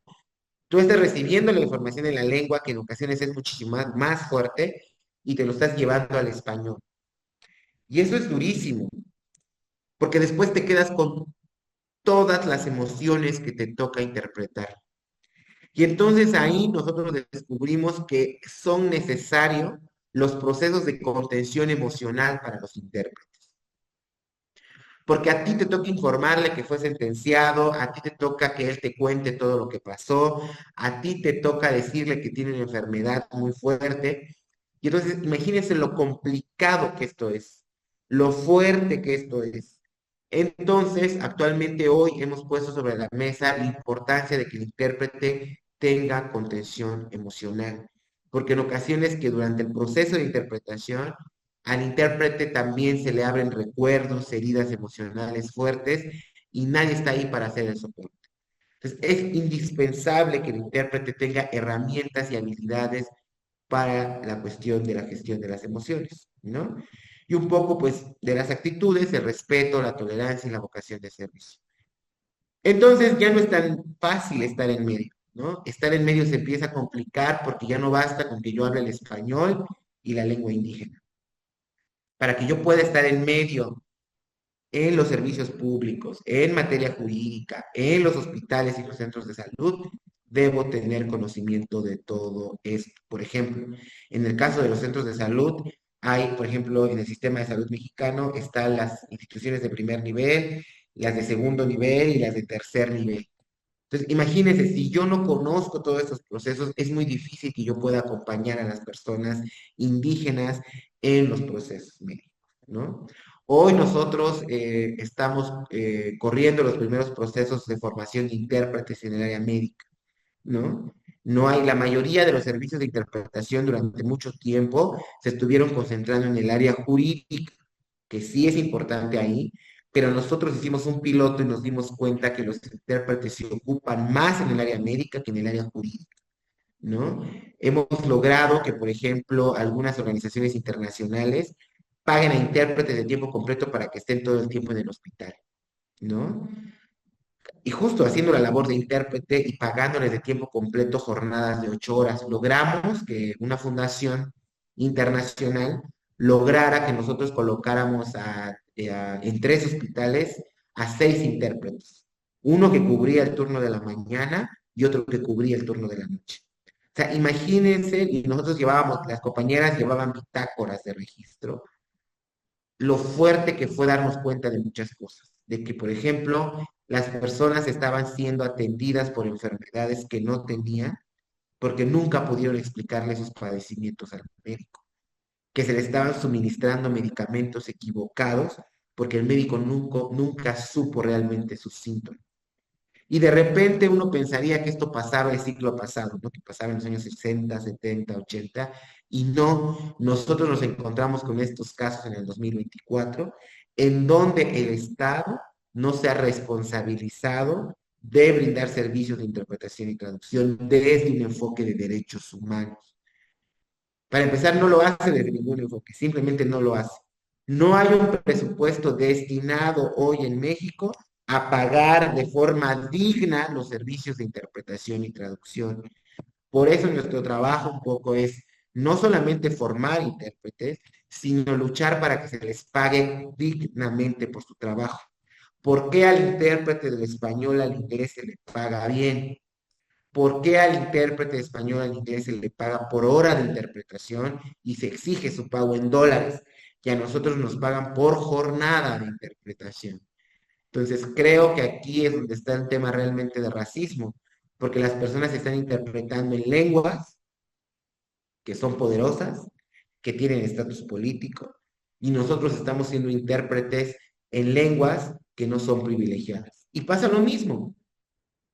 tú estás recibiendo la información en la lengua, que en ocasiones es muchísimo más fuerte, y te lo estás llevando al español. Y eso es durísimo, porque después te quedas con todas las emociones que te toca interpretar. Y entonces ahí nosotros descubrimos que son necesarios los procesos de contención emocional para los intérpretes. Porque a ti te toca informarle que fue sentenciado, a ti te toca que él te cuente todo lo que pasó, a ti te toca decirle que tiene una enfermedad muy fuerte. Y entonces imagínense lo complicado que esto es, lo fuerte que esto es. Entonces, actualmente hoy hemos puesto sobre la mesa la importancia de que el intérprete tenga contención emocional, porque en ocasiones que durante el proceso de interpretación al intérprete también se le abren recuerdos, heridas emocionales fuertes y nadie está ahí para hacer el soporte. Entonces, es indispensable que el intérprete tenga herramientas y habilidades para la cuestión de la gestión de las emociones, ¿no? Y un poco, pues, de las actitudes, el respeto, la tolerancia y la vocación de servicio. Entonces, ya no es tan fácil estar en medio, ¿no? Estar en medio se empieza a complicar porque ya no basta con que yo hable el español y la lengua indígena. Para que yo pueda estar en medio en los servicios públicos, en materia jurídica, en los hospitales y los centros de salud, debo tener conocimiento de todo esto. Por ejemplo, en el caso de los centros de salud, hay, por ejemplo, en el sistema de salud mexicano están las instituciones de primer nivel, las de segundo nivel y las de tercer nivel. Entonces, imagínense, si yo no conozco todos estos procesos, es muy difícil que yo pueda acompañar a las personas indígenas en los procesos médicos, ¿no? Hoy nosotros estamos corriendo los primeros procesos de formación de intérpretes en el área médica, ¿no? No hay, la mayoría de los servicios de interpretación durante mucho tiempo se estuvieron concentrando en el área jurídica, que sí es importante ahí, pero nosotros hicimos un piloto y nos dimos cuenta que los intérpretes se ocupan más en el área médica que en el área jurídica, ¿no? Hemos logrado que, por ejemplo, algunas organizaciones internacionales paguen a intérpretes de tiempo completo para que estén todo el tiempo en el hospital, ¿no? Y justo haciendo la labor de intérprete y pagándoles de tiempo completo jornadas de 8 horas, logramos que una fundación internacional lograra que nosotros colocáramos en 3 hospitales a 6 intérpretes. Uno que cubría el turno de la mañana y otro que cubría el turno de la noche. O sea, imagínense, y nosotros llevábamos, las compañeras llevaban bitácoras de registro, lo fuerte que fue darnos cuenta de muchas cosas. De que, por ejemplo, las personas estaban siendo atendidas por enfermedades que no tenían porque nunca pudieron explicarle sus padecimientos al médico. Que se le estaban suministrando medicamentos equivocados porque el médico nunca supo realmente sus síntomas. Y de repente uno pensaría que esto pasaba el siglo pasado, ¿no? Que pasaba en los años 60, 70, 80, y no, nosotros nos encontramos con estos casos en el 2024, en donde el Estado no se ha responsabilizado de brindar servicios de interpretación y traducción desde un enfoque de derechos humanos. Para empezar, no lo hace desde ningún enfoque, simplemente no lo hace. No hay un presupuesto destinado hoy en México a pagar de forma digna los servicios de interpretación y traducción. Por eso nuestro trabajo un poco es no solamente formar intérpretes, sino luchar para que se les pague dignamente por su trabajo. ¿Por qué al intérprete del español al inglés se le paga bien? ¿Por qué al intérprete de español al inglés se le paga por hora de interpretación y se exige su pago en dólares? Y a nosotros nos pagan por jornada de interpretación. Entonces, creo que aquí es donde está el tema realmente de racismo, porque las personas están interpretando en lenguas que son poderosas, que tienen estatus político, y nosotros estamos siendo intérpretes en lenguas que no son privilegiadas. Y pasa lo mismo.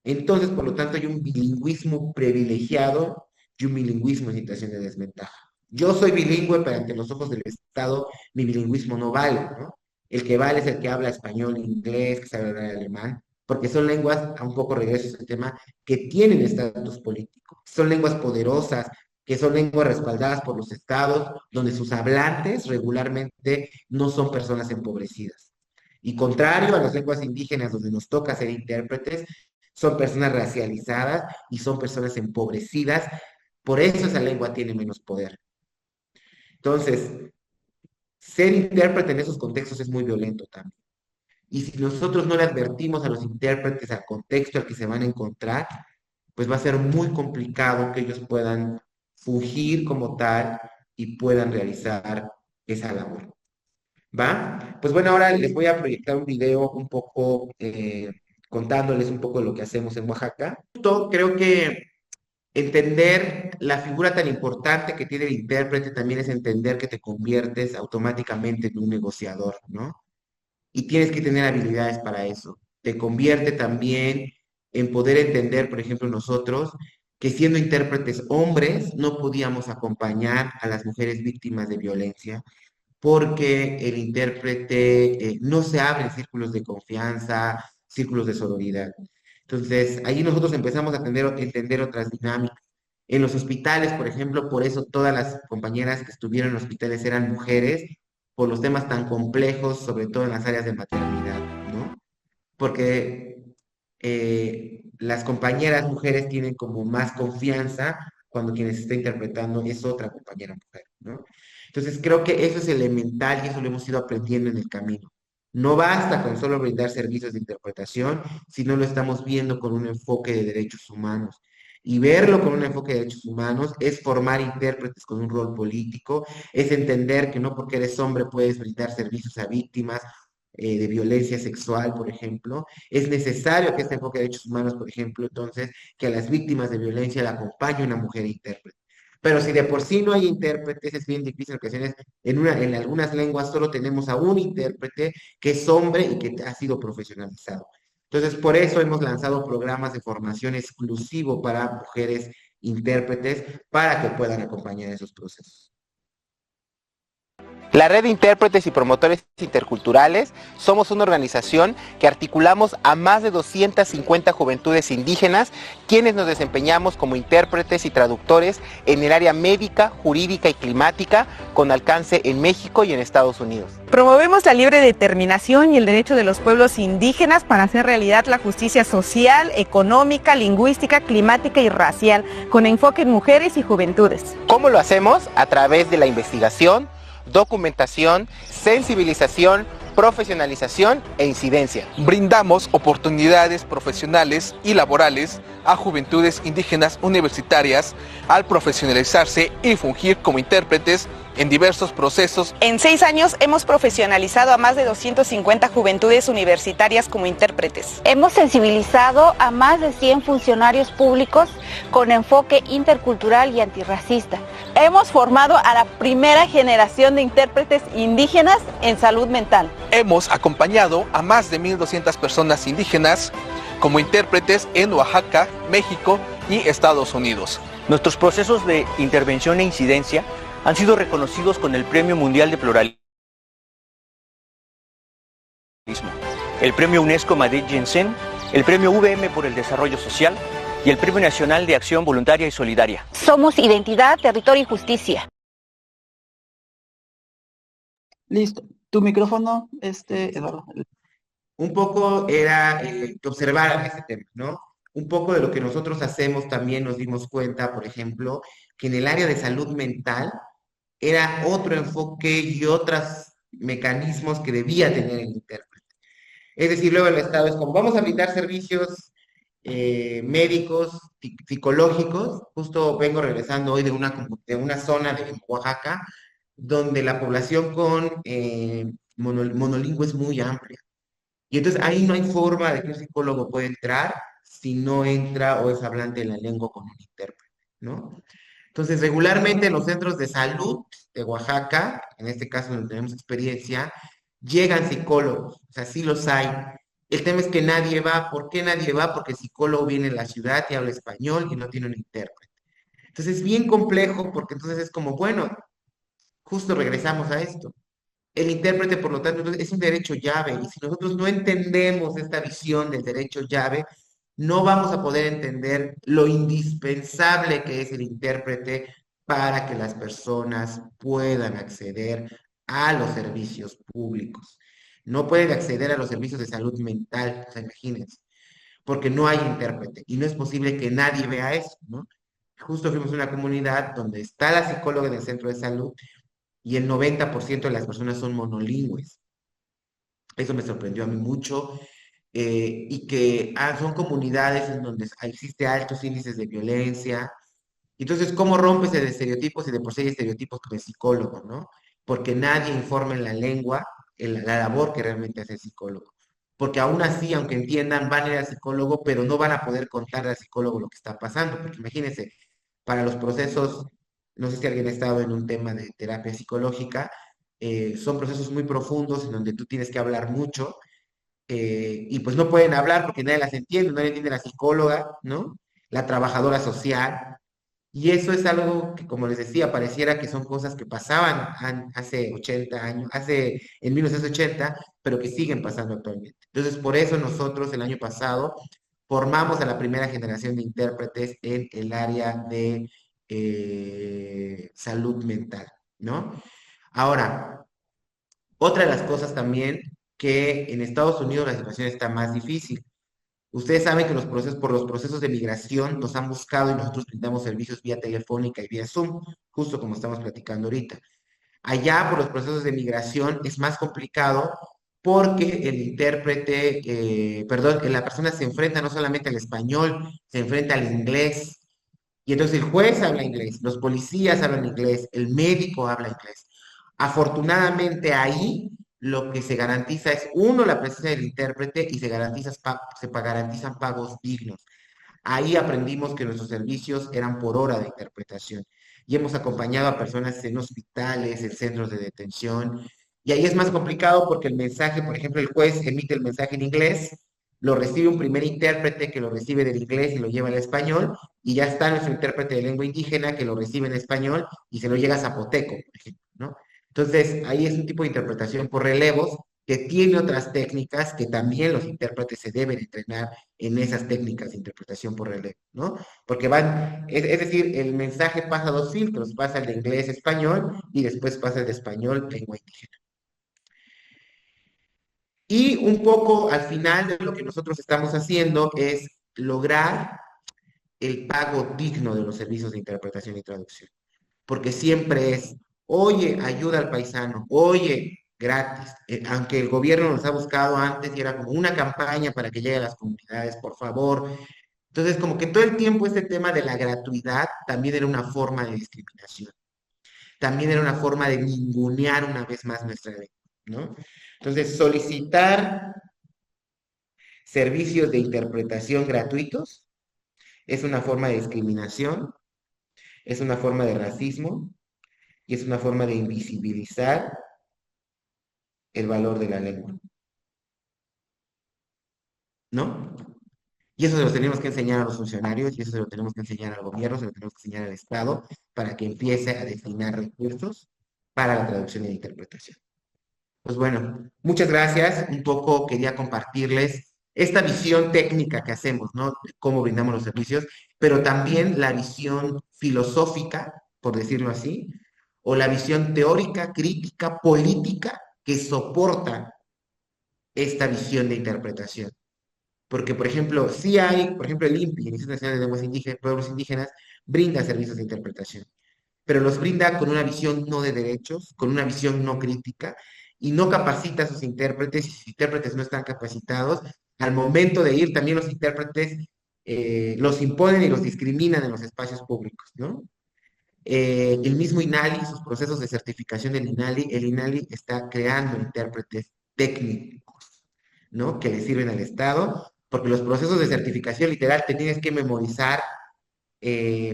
Entonces, por lo tanto, hay un bilingüismo privilegiado y un bilingüismo en situación de desventaja. Yo soy bilingüe, pero ante los ojos del Estado, mi bilingüismo no vale, ¿no? El que vale es el que habla español, inglés, que sabe hablar alemán, porque son lenguas, a un poco regreso a ese tema, que tienen estatus político. Son lenguas poderosas, que son lenguas respaldadas por los estados, donde sus hablantes regularmente no son personas empobrecidas. Y contrario a las lenguas indígenas, donde nos toca ser intérpretes, son personas racializadas y son personas empobrecidas, por eso esa lengua tiene menos poder. Entonces, ser intérprete en esos contextos es muy violento también. Y si nosotros no le advertimos a los intérpretes al contexto al que se van a encontrar, pues va a ser muy complicado que ellos puedan fungir como tal y puedan realizar esa labor. ¿Va? Pues bueno, ahora les voy a proyectar un video un poco contándoles un poco de lo que hacemos en Oaxaca. Creo que entender la figura tan importante que tiene el intérprete también es entender que te conviertes automáticamente en un negociador, ¿no? Y tienes que tener habilidades para eso. Te convierte también en poder entender, por ejemplo, nosotros, que siendo intérpretes hombres no podíamos acompañar a las mujeres víctimas de violencia porque el intérprete no se abre en círculos de confianza, círculos de sororidad. Entonces, ahí nosotros empezamos a entender otras dinámicas. En los hospitales, por ejemplo, por eso todas las compañeras que estuvieron en hospitales eran mujeres, por los temas tan complejos, sobre todo en las áreas de maternidad, ¿no? Porque las compañeras mujeres tienen como más confianza cuando quien se está interpretando es otra compañera mujer, ¿no? Entonces creo que eso es elemental y eso lo hemos ido aprendiendo en el camino. No basta con solo brindar servicios de interpretación, sino lo estamos viendo con un enfoque de derechos humanos. Y verlo con un enfoque de derechos humanos es formar intérpretes con un rol político, es entender que no porque eres hombre puedes brindar servicios a víctimas de violencia sexual, por ejemplo. Es necesario que este enfoque de derechos humanos, por ejemplo, entonces, que a las víctimas de violencia la acompañe una mujer intérprete. Pero si de por sí no hay intérpretes, es bien difícil en ocasiones. En algunas lenguas solo tenemos a un intérprete que es hombre y que ha sido profesionalizado. Entonces, por eso hemos lanzado programas de formación exclusivo para mujeres intérpretes para que puedan acompañar esos procesos. La Red de Intérpretes y Promotores Interculturales somos una organización que articulamos a más de 250 juventudes indígenas, quienes nos desempeñamos como intérpretes y traductores en el área médica, jurídica y climática, con alcance en México y en Estados Unidos. Promovemos la libre determinación y el derecho de los pueblos indígenas para hacer realidad la justicia social, económica, lingüística, climática y racial, con enfoque en mujeres y juventudes. ¿Cómo lo hacemos? A través de la investigación, documentación, sensibilización, profesionalización e incidencia. Brindamos oportunidades profesionales y laborales a juventudes indígenas universitarias al profesionalizarse y fungir como intérpretes en diversos procesos. En 6 años hemos profesionalizado a más de 250 juventudes universitarias como intérpretes. Hemos sensibilizado a más de 100 funcionarios públicos con enfoque intercultural y antirracista. Hemos formado a la primera generación de intérpretes indígenas en salud mental. Hemos acompañado a más de 1,200 personas indígenas como intérpretes en Oaxaca, México y Estados Unidos. Nuestros procesos de intervención e incidencia han sido reconocidos con el Premio Mundial de Pluralismo, el Premio UNESCO Madrid Jensen, el Premio VM por el Desarrollo Social y el Premio Nacional de Acción Voluntaria y Solidaria. Somos identidad, territorio y justicia. Listo. Tu micrófono, Eduardo. Un poco era que observaran ese tema, ¿no? Un poco de lo que nosotros hacemos también nos dimos cuenta, por ejemplo, que en el área de salud mental era otro enfoque y otros mecanismos que debía tener el intérprete. Es decir, luego el Estado es como, vamos a brindar servicios médicos, psicológicos. Justo vengo regresando hoy de una zona de Oaxaca, donde la población con monolingüe es muy amplia. Y entonces ahí no hay forma de que un psicólogo pueda entrar si no entra o es hablante de la lengua con un intérprete, ¿no? Entonces, regularmente en los centros de salud de Oaxaca, en este caso donde tenemos experiencia, llegan psicólogos, o sea, sí los hay. El tema es que nadie va. ¿Por qué nadie va? Porque el psicólogo viene a la ciudad y habla español y no tiene un intérprete. Entonces es bien complejo porque entonces es como, bueno, justo regresamos a esto. El intérprete, por lo tanto, entonces, es un derecho llave, y si nosotros no entendemos esta visión del derecho llave, no vamos a poder entender lo indispensable que es el intérprete para que las personas puedan acceder a los servicios públicos. No pueden acceder a los servicios de salud mental, o sea, imagínense, porque no hay intérprete, y no es posible que nadie vea eso, ¿no? Justo fuimos a una comunidad donde está la psicóloga en el centro de salud, y el 90% de las personas son monolingües. Eso me sorprendió a mí mucho, y que son comunidades en donde existe altos índices de violencia. Entonces, ¿cómo rompes de estereotipos? Y de por sí hay estereotipos con el psicólogo, ¿no? Porque nadie informa en la lengua en la labor que realmente hace el psicólogo. Porque aún así, aunque entiendan, van a ir al psicólogo, pero no van a poder contarle al psicólogo lo que está pasando. Porque imagínense, para los procesos, no sé si alguien ha estado en un tema de terapia psicológica, son procesos muy profundos en donde tú tienes que hablar mucho, y pues no pueden hablar porque nadie las entiende, nadie entiende la psicóloga, ¿no? La trabajadora social. Y eso es algo que, como les decía, pareciera que son cosas que pasaban hace 80 años, en 1980, pero que siguen pasando actualmente. Entonces, por eso nosotros el año pasado formamos a la primera generación de intérpretes en el área de salud mental, ¿no? Ahora, otra de las cosas también que en Estados Unidos la situación está más difícil. Ustedes saben que por los procesos de migración nos han buscado y nosotros brindamos servicios vía telefónica y vía Zoom, justo como estamos platicando ahorita. Allá por los procesos de migración es más complicado porque el intérprete, la persona se enfrenta no solamente al español, se enfrenta al inglés. Y entonces el juez habla inglés, los policías hablan inglés, el médico habla inglés. Afortunadamente ahí lo que se garantiza es, uno, la presencia del intérprete, y se garantizan pagos dignos. Ahí aprendimos que nuestros servicios eran por hora de interpretación y hemos acompañado a personas en hospitales, en centros de detención, y ahí es más complicado porque el mensaje, por ejemplo, el juez emite el mensaje en inglés, lo recibe un primer intérprete que lo recibe del inglés y lo lleva al español, y ya está nuestro intérprete de lengua indígena que lo recibe en español y se lo llega a zapoteco, por ejemplo, ¿no? Entonces, ahí es un tipo de interpretación por relevos que tiene otras técnicas que también los intérpretes se deben entrenar en esas técnicas de interpretación por relevo, ¿no? Porque es decir, el mensaje pasa dos filtros, pasa el de inglés a español y después pasa el de español lengua indígena. Y un poco al final de lo que nosotros estamos haciendo es lograr el pago digno de los servicios de interpretación y traducción. Porque siempre es, oye, ayuda al paisano, oye, gratis. Aunque el gobierno nos ha buscado antes y era como una campaña para que llegue a las comunidades, por favor. Entonces, como que todo el tiempo este tema de la gratuidad también era una forma de discriminación. También era una forma de ningunear una vez más nuestra ley, ¿no? Entonces, solicitar servicios de interpretación gratuitos es una forma de discriminación, es una forma de racismo y es una forma de invisibilizar el valor de la lengua, ¿no? Y eso se lo tenemos que enseñar a los funcionarios y eso se lo tenemos que enseñar al gobierno, se lo tenemos que enseñar al Estado para que empiece a destinar recursos para la traducción y la interpretación. Pues bueno, muchas gracias. Un poco quería compartirles esta visión técnica que hacemos, ¿no? De cómo brindamos los servicios, pero también la visión filosófica, por decirlo así, o la visión teórica, crítica, política que soporta esta visión de interpretación. Porque, por ejemplo, sí hay, por ejemplo, el INPI, el Instituto Nacional de Lenguas Indígenas, Pueblos Indígenas, brinda servicios de interpretación, pero los brinda con una visión no de derechos, con una visión no crítica, y no capacita a sus intérpretes, y sus intérpretes no están capacitados. Al momento de ir, también los intérpretes los imponen y los discriminan en los espacios públicos, ¿no? El mismo INALI, sus procesos de certificación del INALI, el INALI está creando intérpretes técnicos, ¿no? Que le sirven al Estado, porque los procesos de certificación literal te tienes que memorizar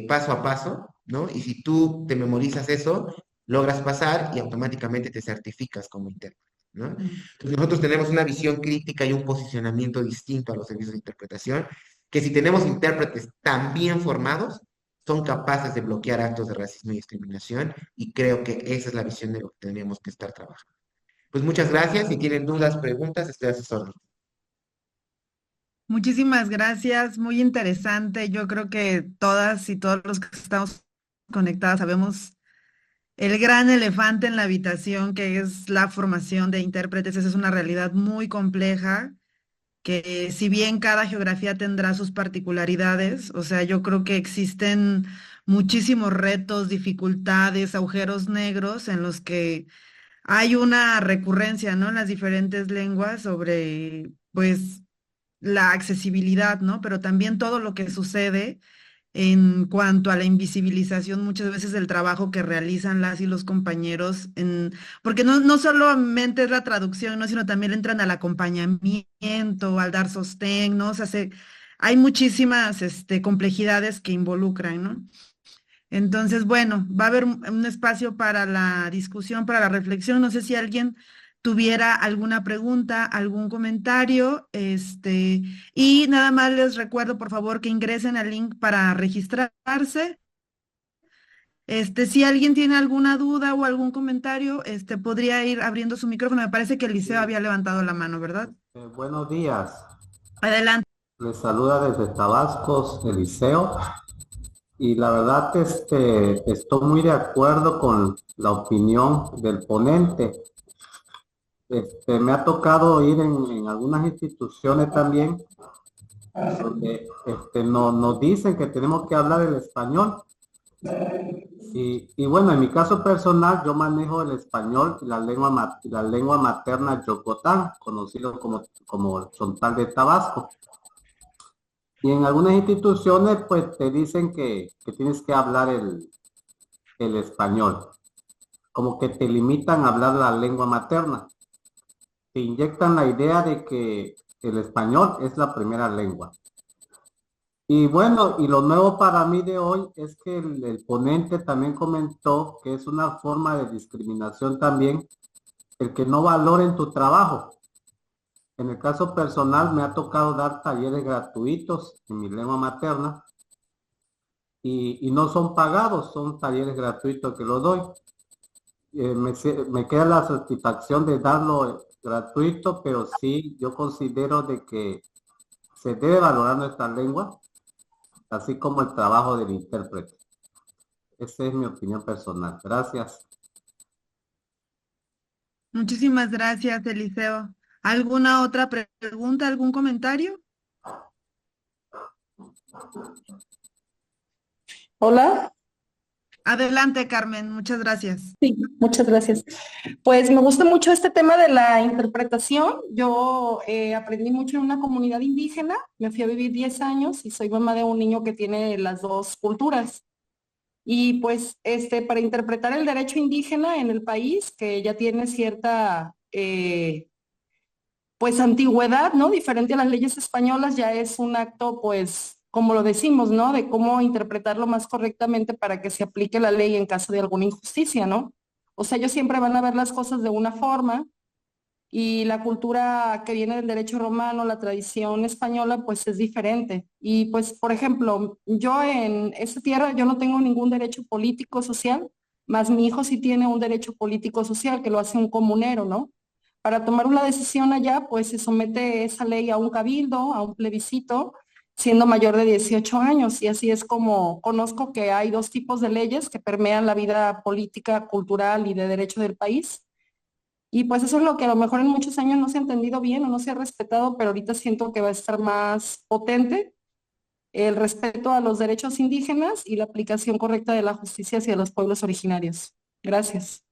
paso a paso, ¿no? Y si tú te memorizas eso, logras pasar y automáticamente te certificas como intérprete, ¿no? Entonces nosotros tenemos una visión crítica y un posicionamiento distinto a los servicios de interpretación, que si tenemos intérpretes tan bien formados, son capaces de bloquear actos de racismo y discriminación, y creo que esa es la visión de lo que tenemos que estar trabajando. Pues muchas gracias. Si tienen dudas, preguntas, estoy a sus órdenes. Muchísimas gracias, muy interesante. Yo creo que todas y todos los que estamos conectados sabemos el gran elefante en la habitación, que es la formación de intérpretes. Esa es una realidad muy compleja, que si bien cada geografía tendrá sus particularidades, o sea, yo creo que existen muchísimos retos, dificultades, agujeros negros en los que hay una recurrencia, ¿no? En las diferentes lenguas sobre, pues, la accesibilidad, ¿no? Pero también todo lo que sucede en cuanto a la invisibilización muchas veces del trabajo que realizan las y los compañeros, porque no solamente es la traducción, ¿no? Sino también entran al acompañamiento, al dar sostén, ¿no? O sea, hay muchísimas complejidades que involucran, ¿no? Entonces, bueno, va a haber un espacio para la discusión, para la reflexión. No sé si alguien tuviera alguna pregunta, algún comentario, y nada más les recuerdo, por favor, que ingresen al link para registrarse. Si alguien tiene alguna duda o algún comentario, podría ir abriendo su micrófono. Me parece que Eliseo había levantado la mano, ¿verdad? Buenos días. Adelante. Les saluda desde Tabasco, Eliseo. Y la verdad, estoy muy de acuerdo con la opinión del ponente. Me ha tocado ir en algunas instituciones también, donde nos dicen que tenemos que hablar el español. Y bueno, en mi caso personal, yo manejo el español y la lengua materna yocotán, conocido como Chontal de Tabasco. Y en algunas instituciones, pues, te dicen que tienes que hablar el español. Como que te limitan a hablar la lengua materna. Te inyectan la idea de que el español es la primera lengua. Y bueno, y lo nuevo para mí de hoy es que el ponente también comentó que es una forma de discriminación también el que no valoren tu trabajo. En el caso personal me ha tocado dar talleres gratuitos en mi lengua materna y no son pagados, son talleres gratuitos que los doy. me queda la satisfacción de darlo gratuito, pero sí, yo considero de que se debe valorar nuestra lengua, así como el trabajo del intérprete. Esa es mi opinión personal. Gracias. Muchísimas gracias, Eliseo. ¿Alguna otra pregunta, algún comentario? Hola. Adelante, Carmen, muchas gracias. Sí, muchas gracias. Pues me gusta mucho este tema de la interpretación. Yo aprendí mucho en una comunidad indígena, me fui a vivir 10 años y soy mamá de un niño que tiene las dos culturas. Y pues para interpretar el derecho indígena en el país, que ya tiene cierta pues antigüedad, ¿no? Diferente a las leyes españolas, ya es un acto, pues, como lo decimos, ¿no? De cómo interpretarlo más correctamente para que se aplique la ley en caso de alguna injusticia, ¿no? O sea, ellos siempre van a ver las cosas de una forma y la cultura que viene del derecho romano, la tradición española, pues es diferente. Y pues, por ejemplo, yo en esa tierra, yo no tengo ningún derecho político social, más mi hijo sí tiene un derecho político social que lo hace un comunero, ¿no? Para tomar una decisión allá, pues se somete esa ley a un cabildo, a un plebiscito, siendo mayor de 18 años. Y así es como conozco que hay dos tipos de leyes que permean la vida política, cultural y de derecho del país. Y pues eso es lo que a lo mejor en muchos años no se ha entendido bien o no se ha respetado, pero ahorita siento que va a estar más potente el respeto a los derechos indígenas y la aplicación correcta de la justicia hacia los pueblos originarios. Gracias.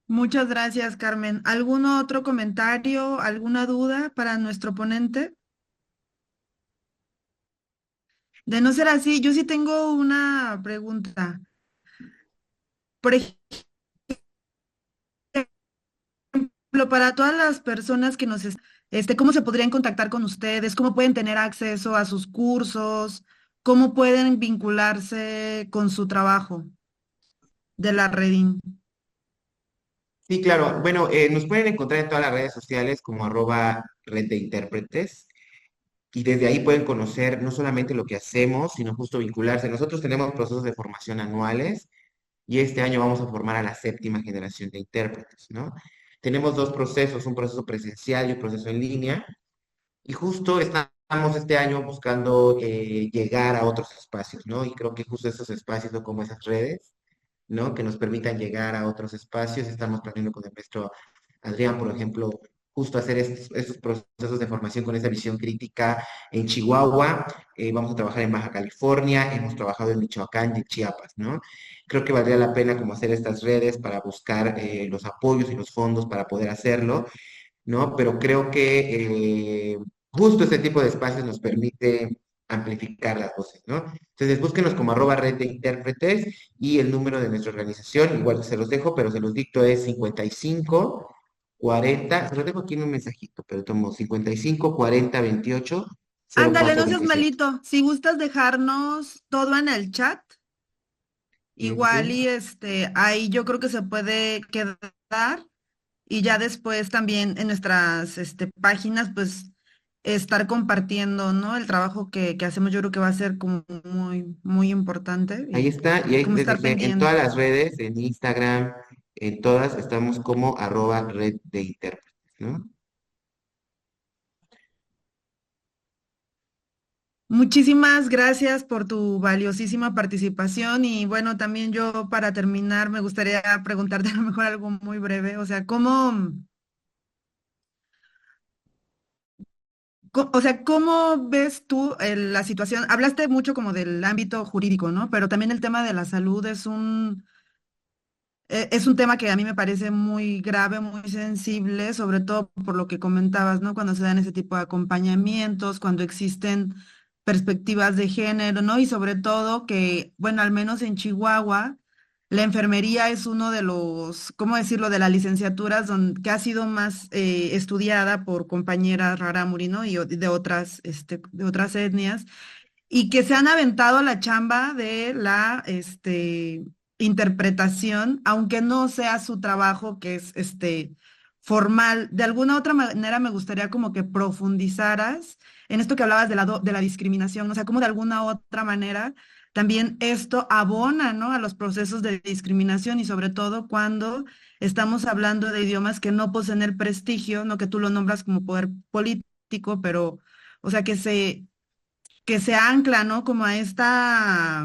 Muchas gracias, Carmen. ¿Algún otro comentario, alguna duda para nuestro ponente? De no ser así, yo sí tengo una pregunta. Por ejemplo, para todas las personas que ¿cómo se podrían contactar con ustedes? ¿Cómo pueden tener acceso a sus cursos? ¿Cómo pueden vincularse con su trabajo de la Redin? Sí, claro. Bueno, nos pueden encontrar en todas las redes sociales como @red de intérpretes y desde ahí pueden conocer no solamente lo que hacemos, sino justo vincularse. Nosotros tenemos procesos de formación anuales y este año vamos a formar a la 7ª generación de intérpretes, ¿no? Tenemos dos procesos, un proceso presencial y un proceso en línea, y justo estamos este año buscando llegar a otros espacios, ¿no? Y creo que justo esos espacios son como esas redes, ¿no? Que nos permitan llegar a otros espacios. Estamos planeando con el maestro Adrián, por ejemplo, justo hacer estos procesos de formación con esa visión crítica en Chihuahua. Vamos a trabajar en Baja California, hemos trabajado en Michoacán y en Chiapas, ¿no? Creo que valdría la pena como hacer estas redes para buscar los apoyos y los fondos para poder hacerlo, ¿no? Pero creo que justo este tipo de espacios nos permite amplificar las voces, ¿no? Entonces, búsquenos como @red de intérpretes y el número de nuestra organización, igual se los dejo, pero se los dicto es 55 40, se los dejo aquí en un mensajito, pero tomo 55 40 28 Ándale, 04 no seas 27. malito. Si gustas dejarnos todo en el chat, igual y Ujú. ahí yo creo que se puede quedar y ya después también en nuestras páginas, pues estar compartiendo, ¿no? El trabajo que hacemos, yo creo que va a ser como muy, muy importante Ahí y está, y ahí como les estar dejé en todas pendiente. las redes, en Instagram, en todas, estamos como @red de intérpretes, ¿no? Muchísimas gracias por tu valiosísima participación y bueno, también yo para terminar me gustaría preguntarte a lo mejor algo muy breve, o sea, ¿cómo ves tú la situación? Hablaste mucho como del ámbito jurídico, ¿no? Pero también el tema de la salud es un tema que a mí me parece muy grave, muy sensible, sobre todo por lo que comentabas, ¿no? Cuando se dan ese tipo de acompañamientos, cuando existen perspectivas de género, ¿no? Y sobre todo que, bueno, al menos en Chihuahua, la enfermería es uno de los, ¿cómo decirlo?, de las licenciaturas que ha sido más estudiada por compañeras rarámuri, ¿no? Y de otras etnias y que se han aventado a la chamba de la interpretación, aunque no sea su trabajo que es formal. De alguna otra manera me gustaría como que profundizaras en esto que hablabas de la discriminación, o sea, cómo de alguna otra manera también esto abona, ¿no?, a los procesos de discriminación y sobre todo cuando estamos hablando de idiomas que no poseen el prestigio, no que tú lo nombras como poder político, pero, o sea, que se ancla, ¿no? Como a esta,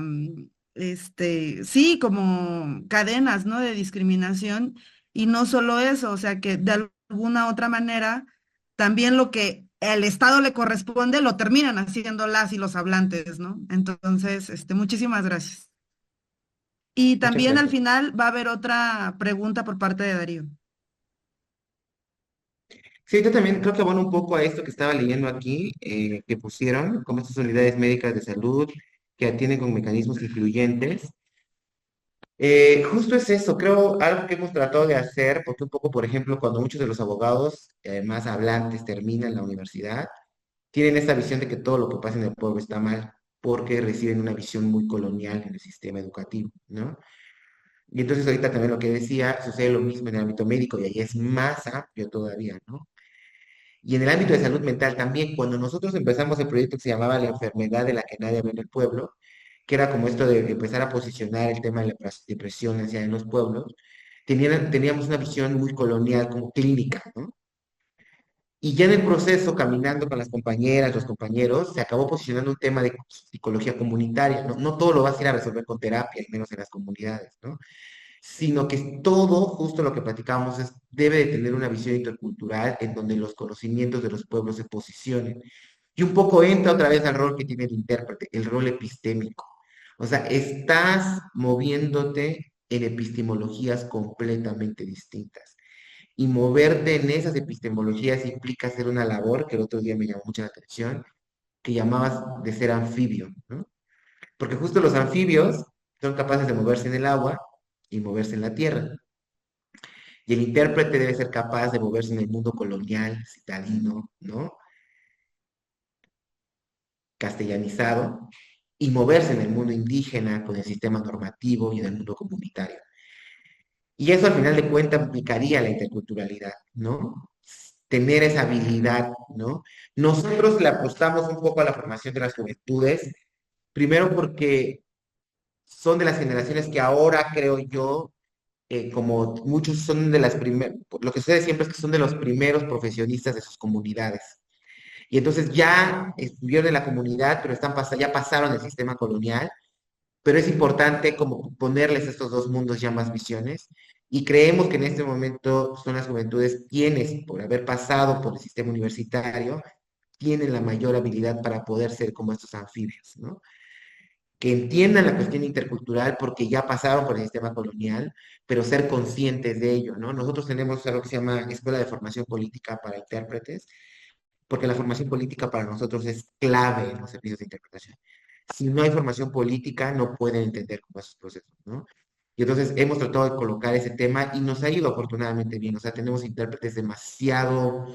sí, como cadenas, ¿no? De discriminación. Y no solo eso, o sea, que de alguna otra manera, también lo que el Estado le corresponde, lo terminan haciendo las y los hablantes, ¿no? Entonces, muchísimas gracias. Y Muchas también al gracias. final va a haber otra pregunta por parte de Darío. Sí, yo también creo que abono un poco a esto que estaba leyendo aquí, que pusieron, como estas unidades médicas de salud que atienden con mecanismos incluyentes. Justo es eso, creo algo que hemos tratado de hacer, porque un poco, por ejemplo, cuando muchos de los abogados más hablantes terminan la universidad, tienen esta visión de que todo lo que pasa en el pueblo está mal, porque reciben una visión muy colonial en el sistema educativo, ¿no? Y entonces ahorita también lo que decía, sucede lo mismo en el ámbito médico y ahí es más amplio todavía, ¿no? Y en el ámbito de salud mental también, cuando nosotros empezamos el proyecto que se llamaba La enfermedad de la que nadie habla en el pueblo, que era como esto de empezar a posicionar el tema de la depresión hacia en los pueblos, teníamos una visión muy colonial, como clínica, ¿no? Y ya en el proceso, caminando con las compañeras, los compañeros, se acabó posicionando un tema de psicología comunitaria, ¿no? No todo lo vas a ir a resolver con terapia, al menos en las comunidades, ¿no? Sino que todo, justo lo que platicábamos, debe de tener una visión intercultural en donde los conocimientos de los pueblos se posicionen. Y un poco entra otra vez al rol que tiene el intérprete, el rol epistémico. O sea, estás moviéndote en epistemologías completamente distintas. Y moverte en esas epistemologías implica hacer una labor que el otro día me llamó mucho la atención, que llamabas de ser anfibio, ¿no? Porque justo los anfibios son capaces de moverse en el agua y moverse en la tierra. Y el intérprete debe ser capaz de moverse en el mundo colonial, citadino, ¿no? Castellanizado, y moverse en el mundo indígena con el sistema normativo y en el mundo comunitario. Y eso al final de cuentas implicaría la interculturalidad, ¿no? Tener esa habilidad, ¿no? Nosotros le apostamos un poco a la formación de las juventudes, primero porque son de las generaciones que ahora, creo yo, como muchos son de las primeras, lo que sucede siempre es que son de los primeros profesionistas de sus comunidades. Y entonces ya estuvieron en la comunidad, pero ya pasaron el sistema colonial, pero es importante como ponerles estos dos mundos ya más visiones. Y creemos que en este momento son las juventudes quienes, por haber pasado por el sistema universitario, tienen la mayor habilidad para poder ser como estos anfibios, ¿no? Que entiendan la cuestión intercultural porque ya pasaron por el sistema colonial, pero ser conscientes de ello, ¿no? Nosotros tenemos algo que se llama Escuela de Formación Política para Intérpretes, porque la formación política para nosotros es clave en los servicios de interpretación. Si no hay formación política, no pueden entender cómo esos procesos, ¿no? Y entonces hemos tratado de colocar ese tema y nos ha ido afortunadamente bien. O sea, tenemos intérpretes demasiado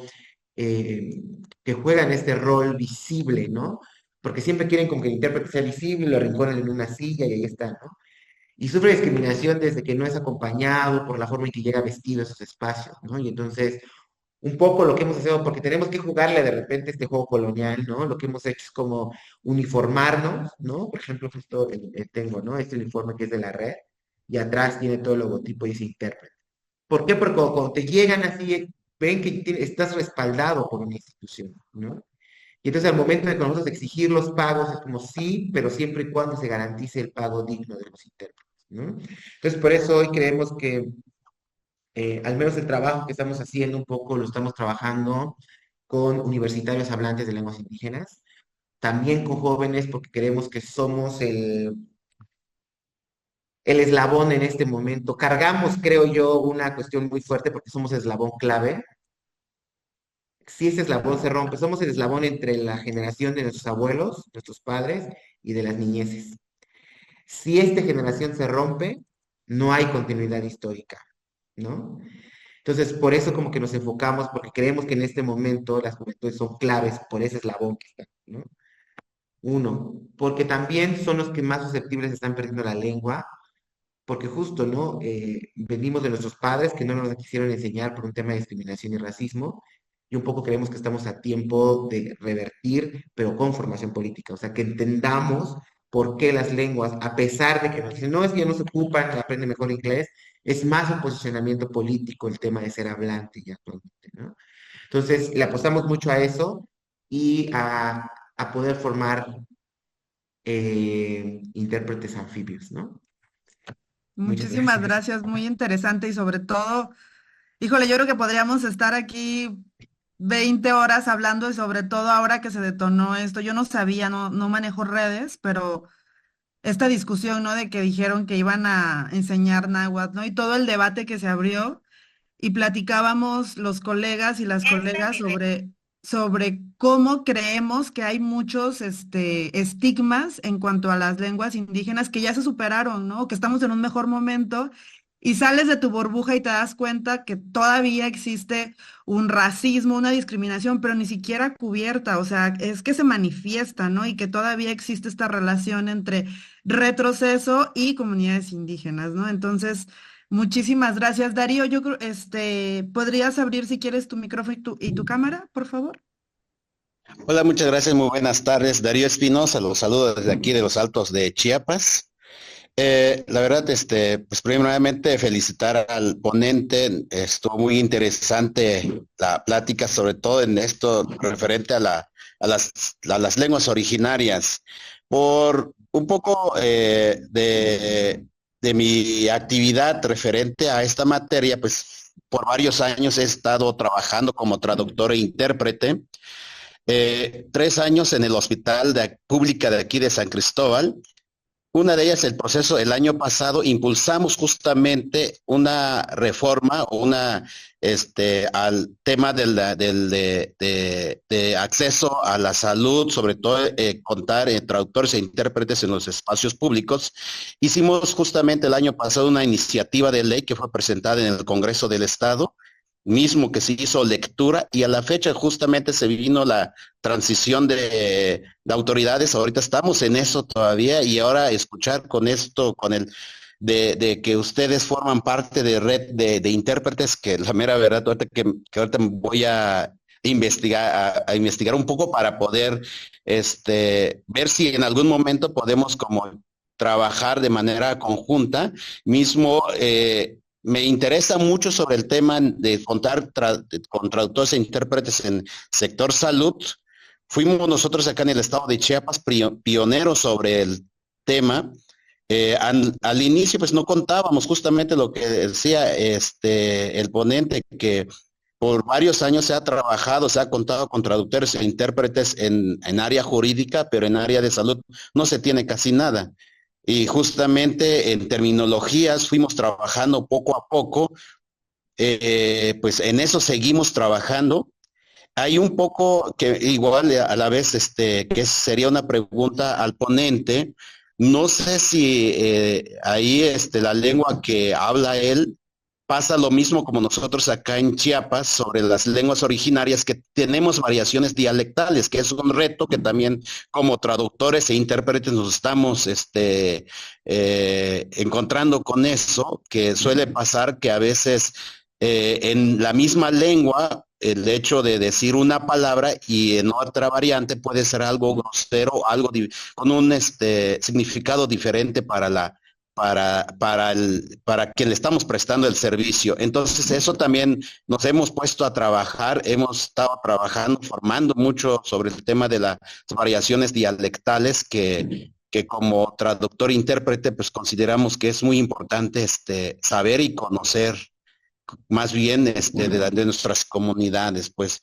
eh, que juegan este rol visible, ¿no? Porque siempre quieren como que el intérprete sea visible, lo arrinconan en una silla y ahí está, ¿no? Y sufre discriminación desde que no es acompañado por la forma en que llega vestido a esos espacios, ¿no? Y entonces un poco lo que hemos hecho, porque tenemos que jugarle de repente este juego colonial, ¿no? Lo que hemos hecho es como uniformarnos, ¿no? Por ejemplo, justo tengo, ¿no? Este uniforme que es de la red, y atrás tiene todo el logotipo y dice intérprete. ¿Por qué? Porque cuando te llegan así, ven que estás respaldado por una institución, ¿no? Y entonces al momento de que nosotros exigir los pagos es como sí, pero siempre y cuando se garantice el pago digno de los intérpretes, ¿no? Entonces por eso hoy creemos que al menos el trabajo que estamos haciendo un poco lo estamos trabajando con universitarios hablantes de lenguas indígenas, también con jóvenes porque creemos que somos el eslabón en este momento. Cargamos, creo yo, una cuestión muy fuerte porque somos eslabón clave. Si ese eslabón se rompe, somos el eslabón entre la generación de nuestros abuelos, nuestros padres y de las niñeces. Si esta generación se rompe, no hay continuidad histórica, ¿no? Entonces, por eso como que nos enfocamos, porque creemos que en este momento las juventudes son claves por ese eslabón que está, ¿no? Uno, porque también son los que más susceptibles están perdiendo la lengua, porque justo, ¿no? Venimos de nuestros padres que no nos la quisieron enseñar por un tema de discriminación y racismo, y un poco creemos que estamos a tiempo de revertir, pero con formación política, o sea, que entendamos por qué las lenguas, a pesar de que nos dicen, no, es que ya no se ocupan, aprende mejor inglés, es más un posicionamiento político el tema de ser hablante ya actualmente, ¿no? Entonces, le apostamos mucho a eso y a poder formar intérpretes anfibios, ¿no? Muchas Muchísimas gracias. gracias, muy interesante y sobre todo, híjole, yo creo que podríamos estar aquí 20 horas hablando y sobre todo ahora que se detonó esto. Yo no sabía, no manejo redes, pero esta discusión, ¿no? De que dijeron que iban a enseñar náhuatl, ¿no? Y todo el debate que se abrió y platicábamos los colegas y las colegas sobre cómo creemos que hay muchos estigmas en cuanto a las lenguas indígenas que ya se superaron, ¿no? Que estamos en un mejor momento y sales de tu burbuja y te das cuenta que todavía existe un racismo, una discriminación, pero ni siquiera cubierta, o sea, es que se manifiesta, ¿no? Y que todavía existe esta relación entre retroceso y comunidades indígenas, ¿no? Entonces, muchísimas gracias, Darío. Yo creo, ¿podrías abrir si quieres tu micrófono y tu cámara, por favor? Hola, muchas gracias, muy buenas tardes. Darío Espinosa, los saludo desde aquí de los Altos de Chiapas. La verdad, pues primeramente felicitar al ponente, estuvo muy interesante la plática, sobre todo en esto referente a las lenguas originarias. Por un poco de mi actividad referente a esta materia, pues por varios años he estado trabajando como traductor e intérprete. 3 años en el hospital pública de aquí de San Cristóbal. Una de ellas, el proceso, el año pasado impulsamos justamente una reforma o al tema de acceso a la salud, sobre todo contar traductores e intérpretes en los espacios públicos. Hicimos justamente el año pasado una iniciativa de ley que fue presentada en el Congreso del Estado, mismo que se hizo lectura, y a la fecha justamente se vino la transición de autoridades. Ahorita estamos en eso todavía, y ahora escuchar con esto, con el de que ustedes forman parte de red de intérpretes, que la mera verdad, que ahorita voy a investigar, a investigar un poco para poder ver si en algún momento podemos como trabajar de manera conjunta, mismo me interesa mucho sobre el tema de contar con traductores e intérpretes en sector salud. Fuimos nosotros acá en el estado de Chiapas pioneros sobre el tema. Al inicio pues no contábamos justamente lo que decía el ponente, que por varios años se ha trabajado, se ha contado con traductores e intérpretes en área jurídica, pero en área de salud no se tiene casi nada. Y justamente en terminologías fuimos trabajando poco a poco, pues en eso seguimos trabajando. Hay un poco que igual a la vez, sería una pregunta al ponente. No sé si ahí la lengua que habla él pasa lo mismo como nosotros acá en Chiapas sobre las lenguas originarias, que tenemos variaciones dialectales, que es un reto que también como traductores e intérpretes nos estamos encontrando con eso, que suele pasar que a veces en la misma lengua el hecho de decir una palabra y en otra variante puede ser algo grosero, con un significado diferente para quien le estamos prestando el servicio. Entonces, eso también nos hemos puesto a trabajar, hemos estado trabajando, formando mucho sobre el tema de las variaciones dialectales que como traductor e intérprete, pues consideramos que es muy importante saber y conocer más bien de nuestras comunidades. Pues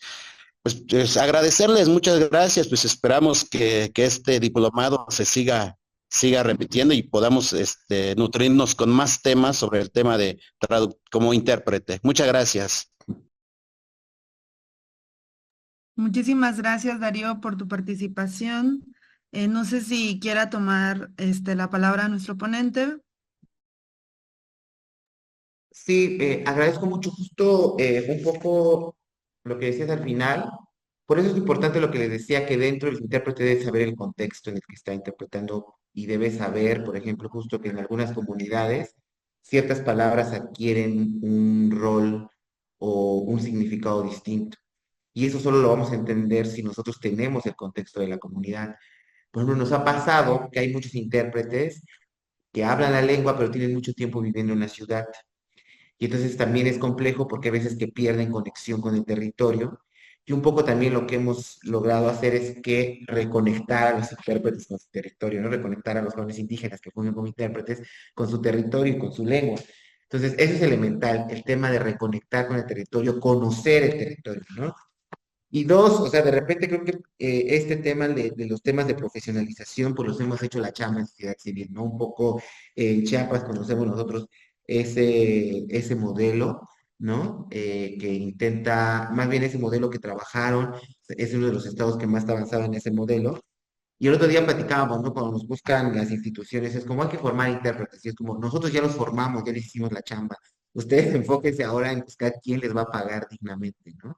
agradecerles, muchas gracias, pues esperamos que este diplomado se siga repitiendo y podamos nutrirnos con más temas sobre el tema de como intérprete. Muchas gracias. Muchísimas gracias, Darío, por tu participación. No sé si quiera tomar la palabra nuestro ponente. Sí, agradezco mucho justo un poco lo que decías al final. Por eso es importante lo que les decía, que dentro el intérprete debe saber el contexto en el que está interpretando y debe saber, por ejemplo, justo que en algunas comunidades ciertas palabras adquieren un rol o un significado distinto. Y eso solo lo vamos a entender si nosotros tenemos el contexto de la comunidad. Por ejemplo, nos ha pasado que hay muchos intérpretes que hablan la lengua, pero tienen mucho tiempo viviendo en la ciudad. Y entonces también es complejo porque a veces que pierden conexión con el territorio. Y un poco también lo que hemos logrado hacer es que reconectar a los intérpretes con su territorio, ¿no? Reconectar a los jóvenes indígenas que fungen como intérpretes con su territorio y con su lengua. Entonces, eso es elemental, el tema de reconectar con el territorio, conocer el territorio, ¿no? Y dos, o sea, de repente creo que este tema de los temas de profesionalización, pues los hemos hecho la chamba en sociedad civil, ¿no? Un poco en Chiapas conocemos nosotros ese modelo, ¿no? Que intenta, más bien ese modelo que trabajaron, es uno de los estados que más está avanzado en ese modelo. Y el otro día platicábamos, ¿no? Cuando nos buscan las instituciones, es como hay que formar intérpretes, y es como nosotros ya los formamos, ya les hicimos la chamba. Ustedes enfóquense ahora en buscar quién les va a pagar dignamente, ¿no?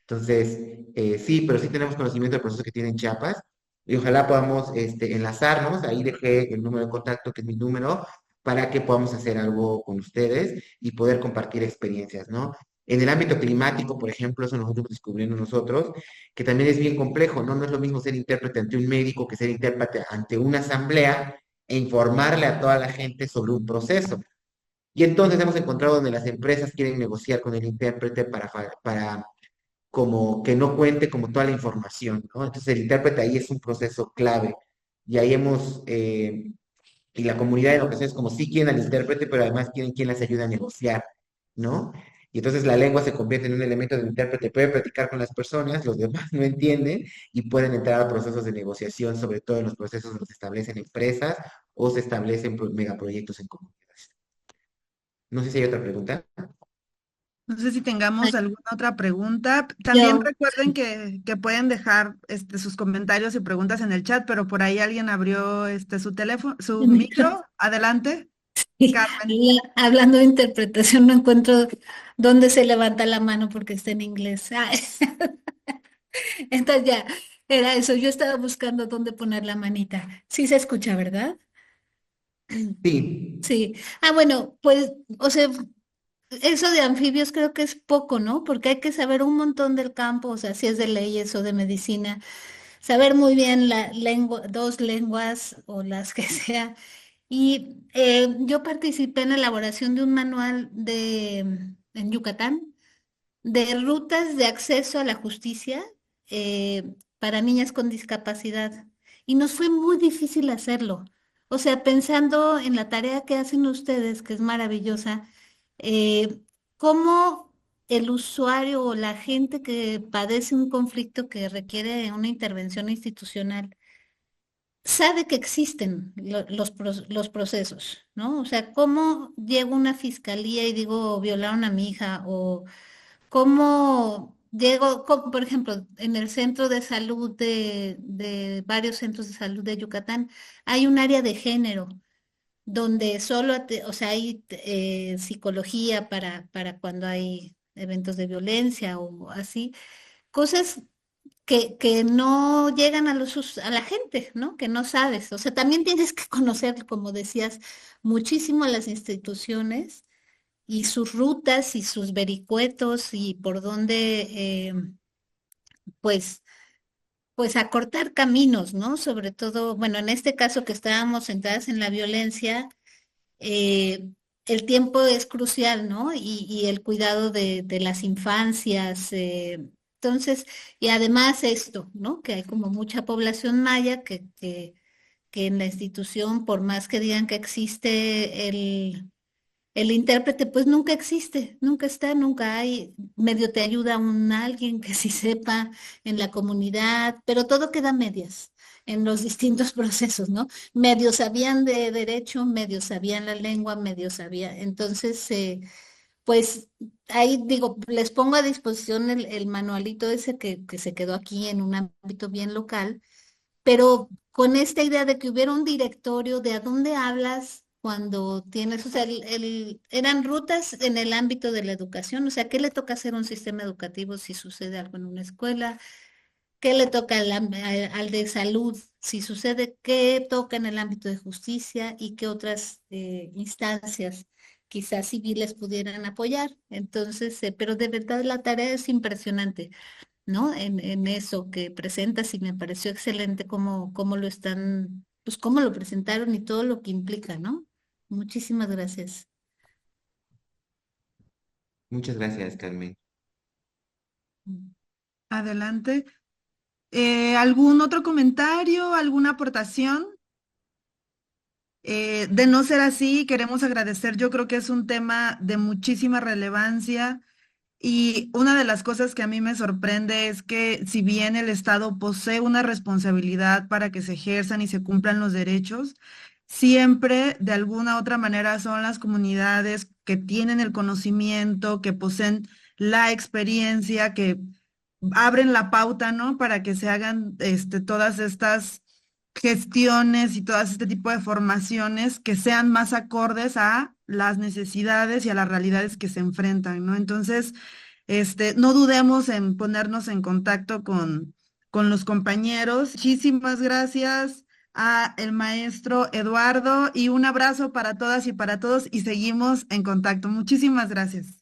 Entonces, sí, pero sí tenemos conocimiento del proceso que tienen Chiapas y ojalá podamos enlazarnos. Ahí dejé el número de contacto, que es mi número, para que podamos hacer algo con ustedes y poder compartir experiencias, ¿no? En el ámbito climático, por ejemplo, eso nosotros descubriendo nosotros, que también es bien complejo, ¿no? No es lo mismo ser intérprete ante un médico que ser intérprete ante una asamblea e informarle a toda la gente sobre un proceso. Y entonces hemos encontrado donde las empresas quieren negociar con el intérprete para como que no cuente como toda la información, ¿no? Entonces el intérprete ahí es un proceso clave. Y ahí y la comunidad de ocasiones como sí quieren al intérprete, pero además quieren quien les ayude a negociar, ¿no? Y entonces la lengua se convierte en un elemento del intérprete, puede platicar con las personas, los demás no entienden y pueden entrar a procesos de negociación, sobre todo en los procesos donde se establecen empresas o se establecen megaproyectos en comunidades. No sé si hay otra pregunta. No sé si tengamos alguna otra pregunta. También Yo, recuerden que pueden dejar sus comentarios y preguntas en el chat, pero por ahí alguien abrió su teléfono, su el micro. micro. Adelante, Carmen. Hablando de interpretación, no encuentro dónde se levanta la mano porque está en inglés. Entonces ya, era eso. Yo estaba buscando dónde poner la manita. Sí se escucha, ¿verdad? Sí. Sí. Bueno, pues, o sea, eso de anfibios creo que es poco, ¿no? Porque hay que saber un montón del campo, o sea, si es de leyes o de medicina, saber muy bien la lengua, dos lenguas o las que sea. Y yo participé en la elaboración de un manual en Yucatán de rutas de acceso a la justicia para niñas con discapacidad. Y nos fue muy difícil hacerlo. O sea, pensando en la tarea que hacen ustedes, que es maravillosa, cómo el usuario o la gente que padece un conflicto que requiere una intervención institucional sabe que existen los procesos, ¿no? O sea, cómo llego a una fiscalía y digo, violaron a mi hija, o cómo llego, por ejemplo, en el centro de salud de varios centros de salud de Yucatán, hay un área de género donde solo, o sea, hay psicología para cuando hay eventos de violencia o así, cosas que no llegan a a la gente, ¿no? Que no sabes. O sea, también tienes que conocer, como decías, muchísimo a las instituciones y sus rutas y sus vericuetos y por dónde, pues, pues acortar caminos, ¿no? Sobre todo, bueno, en este caso que estábamos centradas en la violencia, el tiempo es crucial, ¿no? Y el cuidado de las infancias. Entonces, y además esto, ¿no? Que hay como mucha población maya que en la institución, por más que digan que existe el intérprete, pues nunca existe, nunca está, nunca hay. Medio te ayuda alguien que sí sepa en la comunidad, pero todo queda a medias en los distintos procesos, ¿no? Medio sabían de derecho, medio sabían la lengua, medio sabían. Entonces, pues ahí digo, les pongo a disposición el manualito ese que se quedó aquí en un ámbito bien local, pero con esta idea de que hubiera un directorio de a dónde hablas cuando tienes, o sea, eran rutas en el ámbito de la educación, o sea, ¿qué le toca hacer a un sistema educativo si sucede algo en una escuela? ¿Qué le toca al de salud si sucede? ¿Qué toca en el ámbito de justicia y qué otras instancias quizás civiles pudieran apoyar? Entonces, pero de verdad la tarea es impresionante. ¿no? En eso que presentas y me pareció excelente cómo lo están, pues cómo lo presentaron y todo lo que implica, ¿no? Muchísimas gracias. Muchas gracias, Carmen. Adelante. ¿Algún otro comentario, alguna aportación? De no ser así, queremos agradecer. Yo creo que es un tema de muchísima relevancia y una de las cosas que a mí me sorprende es que si bien el Estado posee una responsabilidad para que se ejerzan y se cumplan los derechos, siempre de alguna u otra manera son las comunidades que tienen el conocimiento, que poseen la experiencia, que abren la pauta, ¿no? Para que se hagan todas estas gestiones y todas este tipo de formaciones que sean más acordes a las necesidades y a las realidades que se enfrentan, ¿no? Entonces, no dudemos en ponernos en contacto con los compañeros. Muchísimas gracias a el maestro Eduardo y un abrazo para todas y para todos y seguimos en contacto. Muchísimas gracias.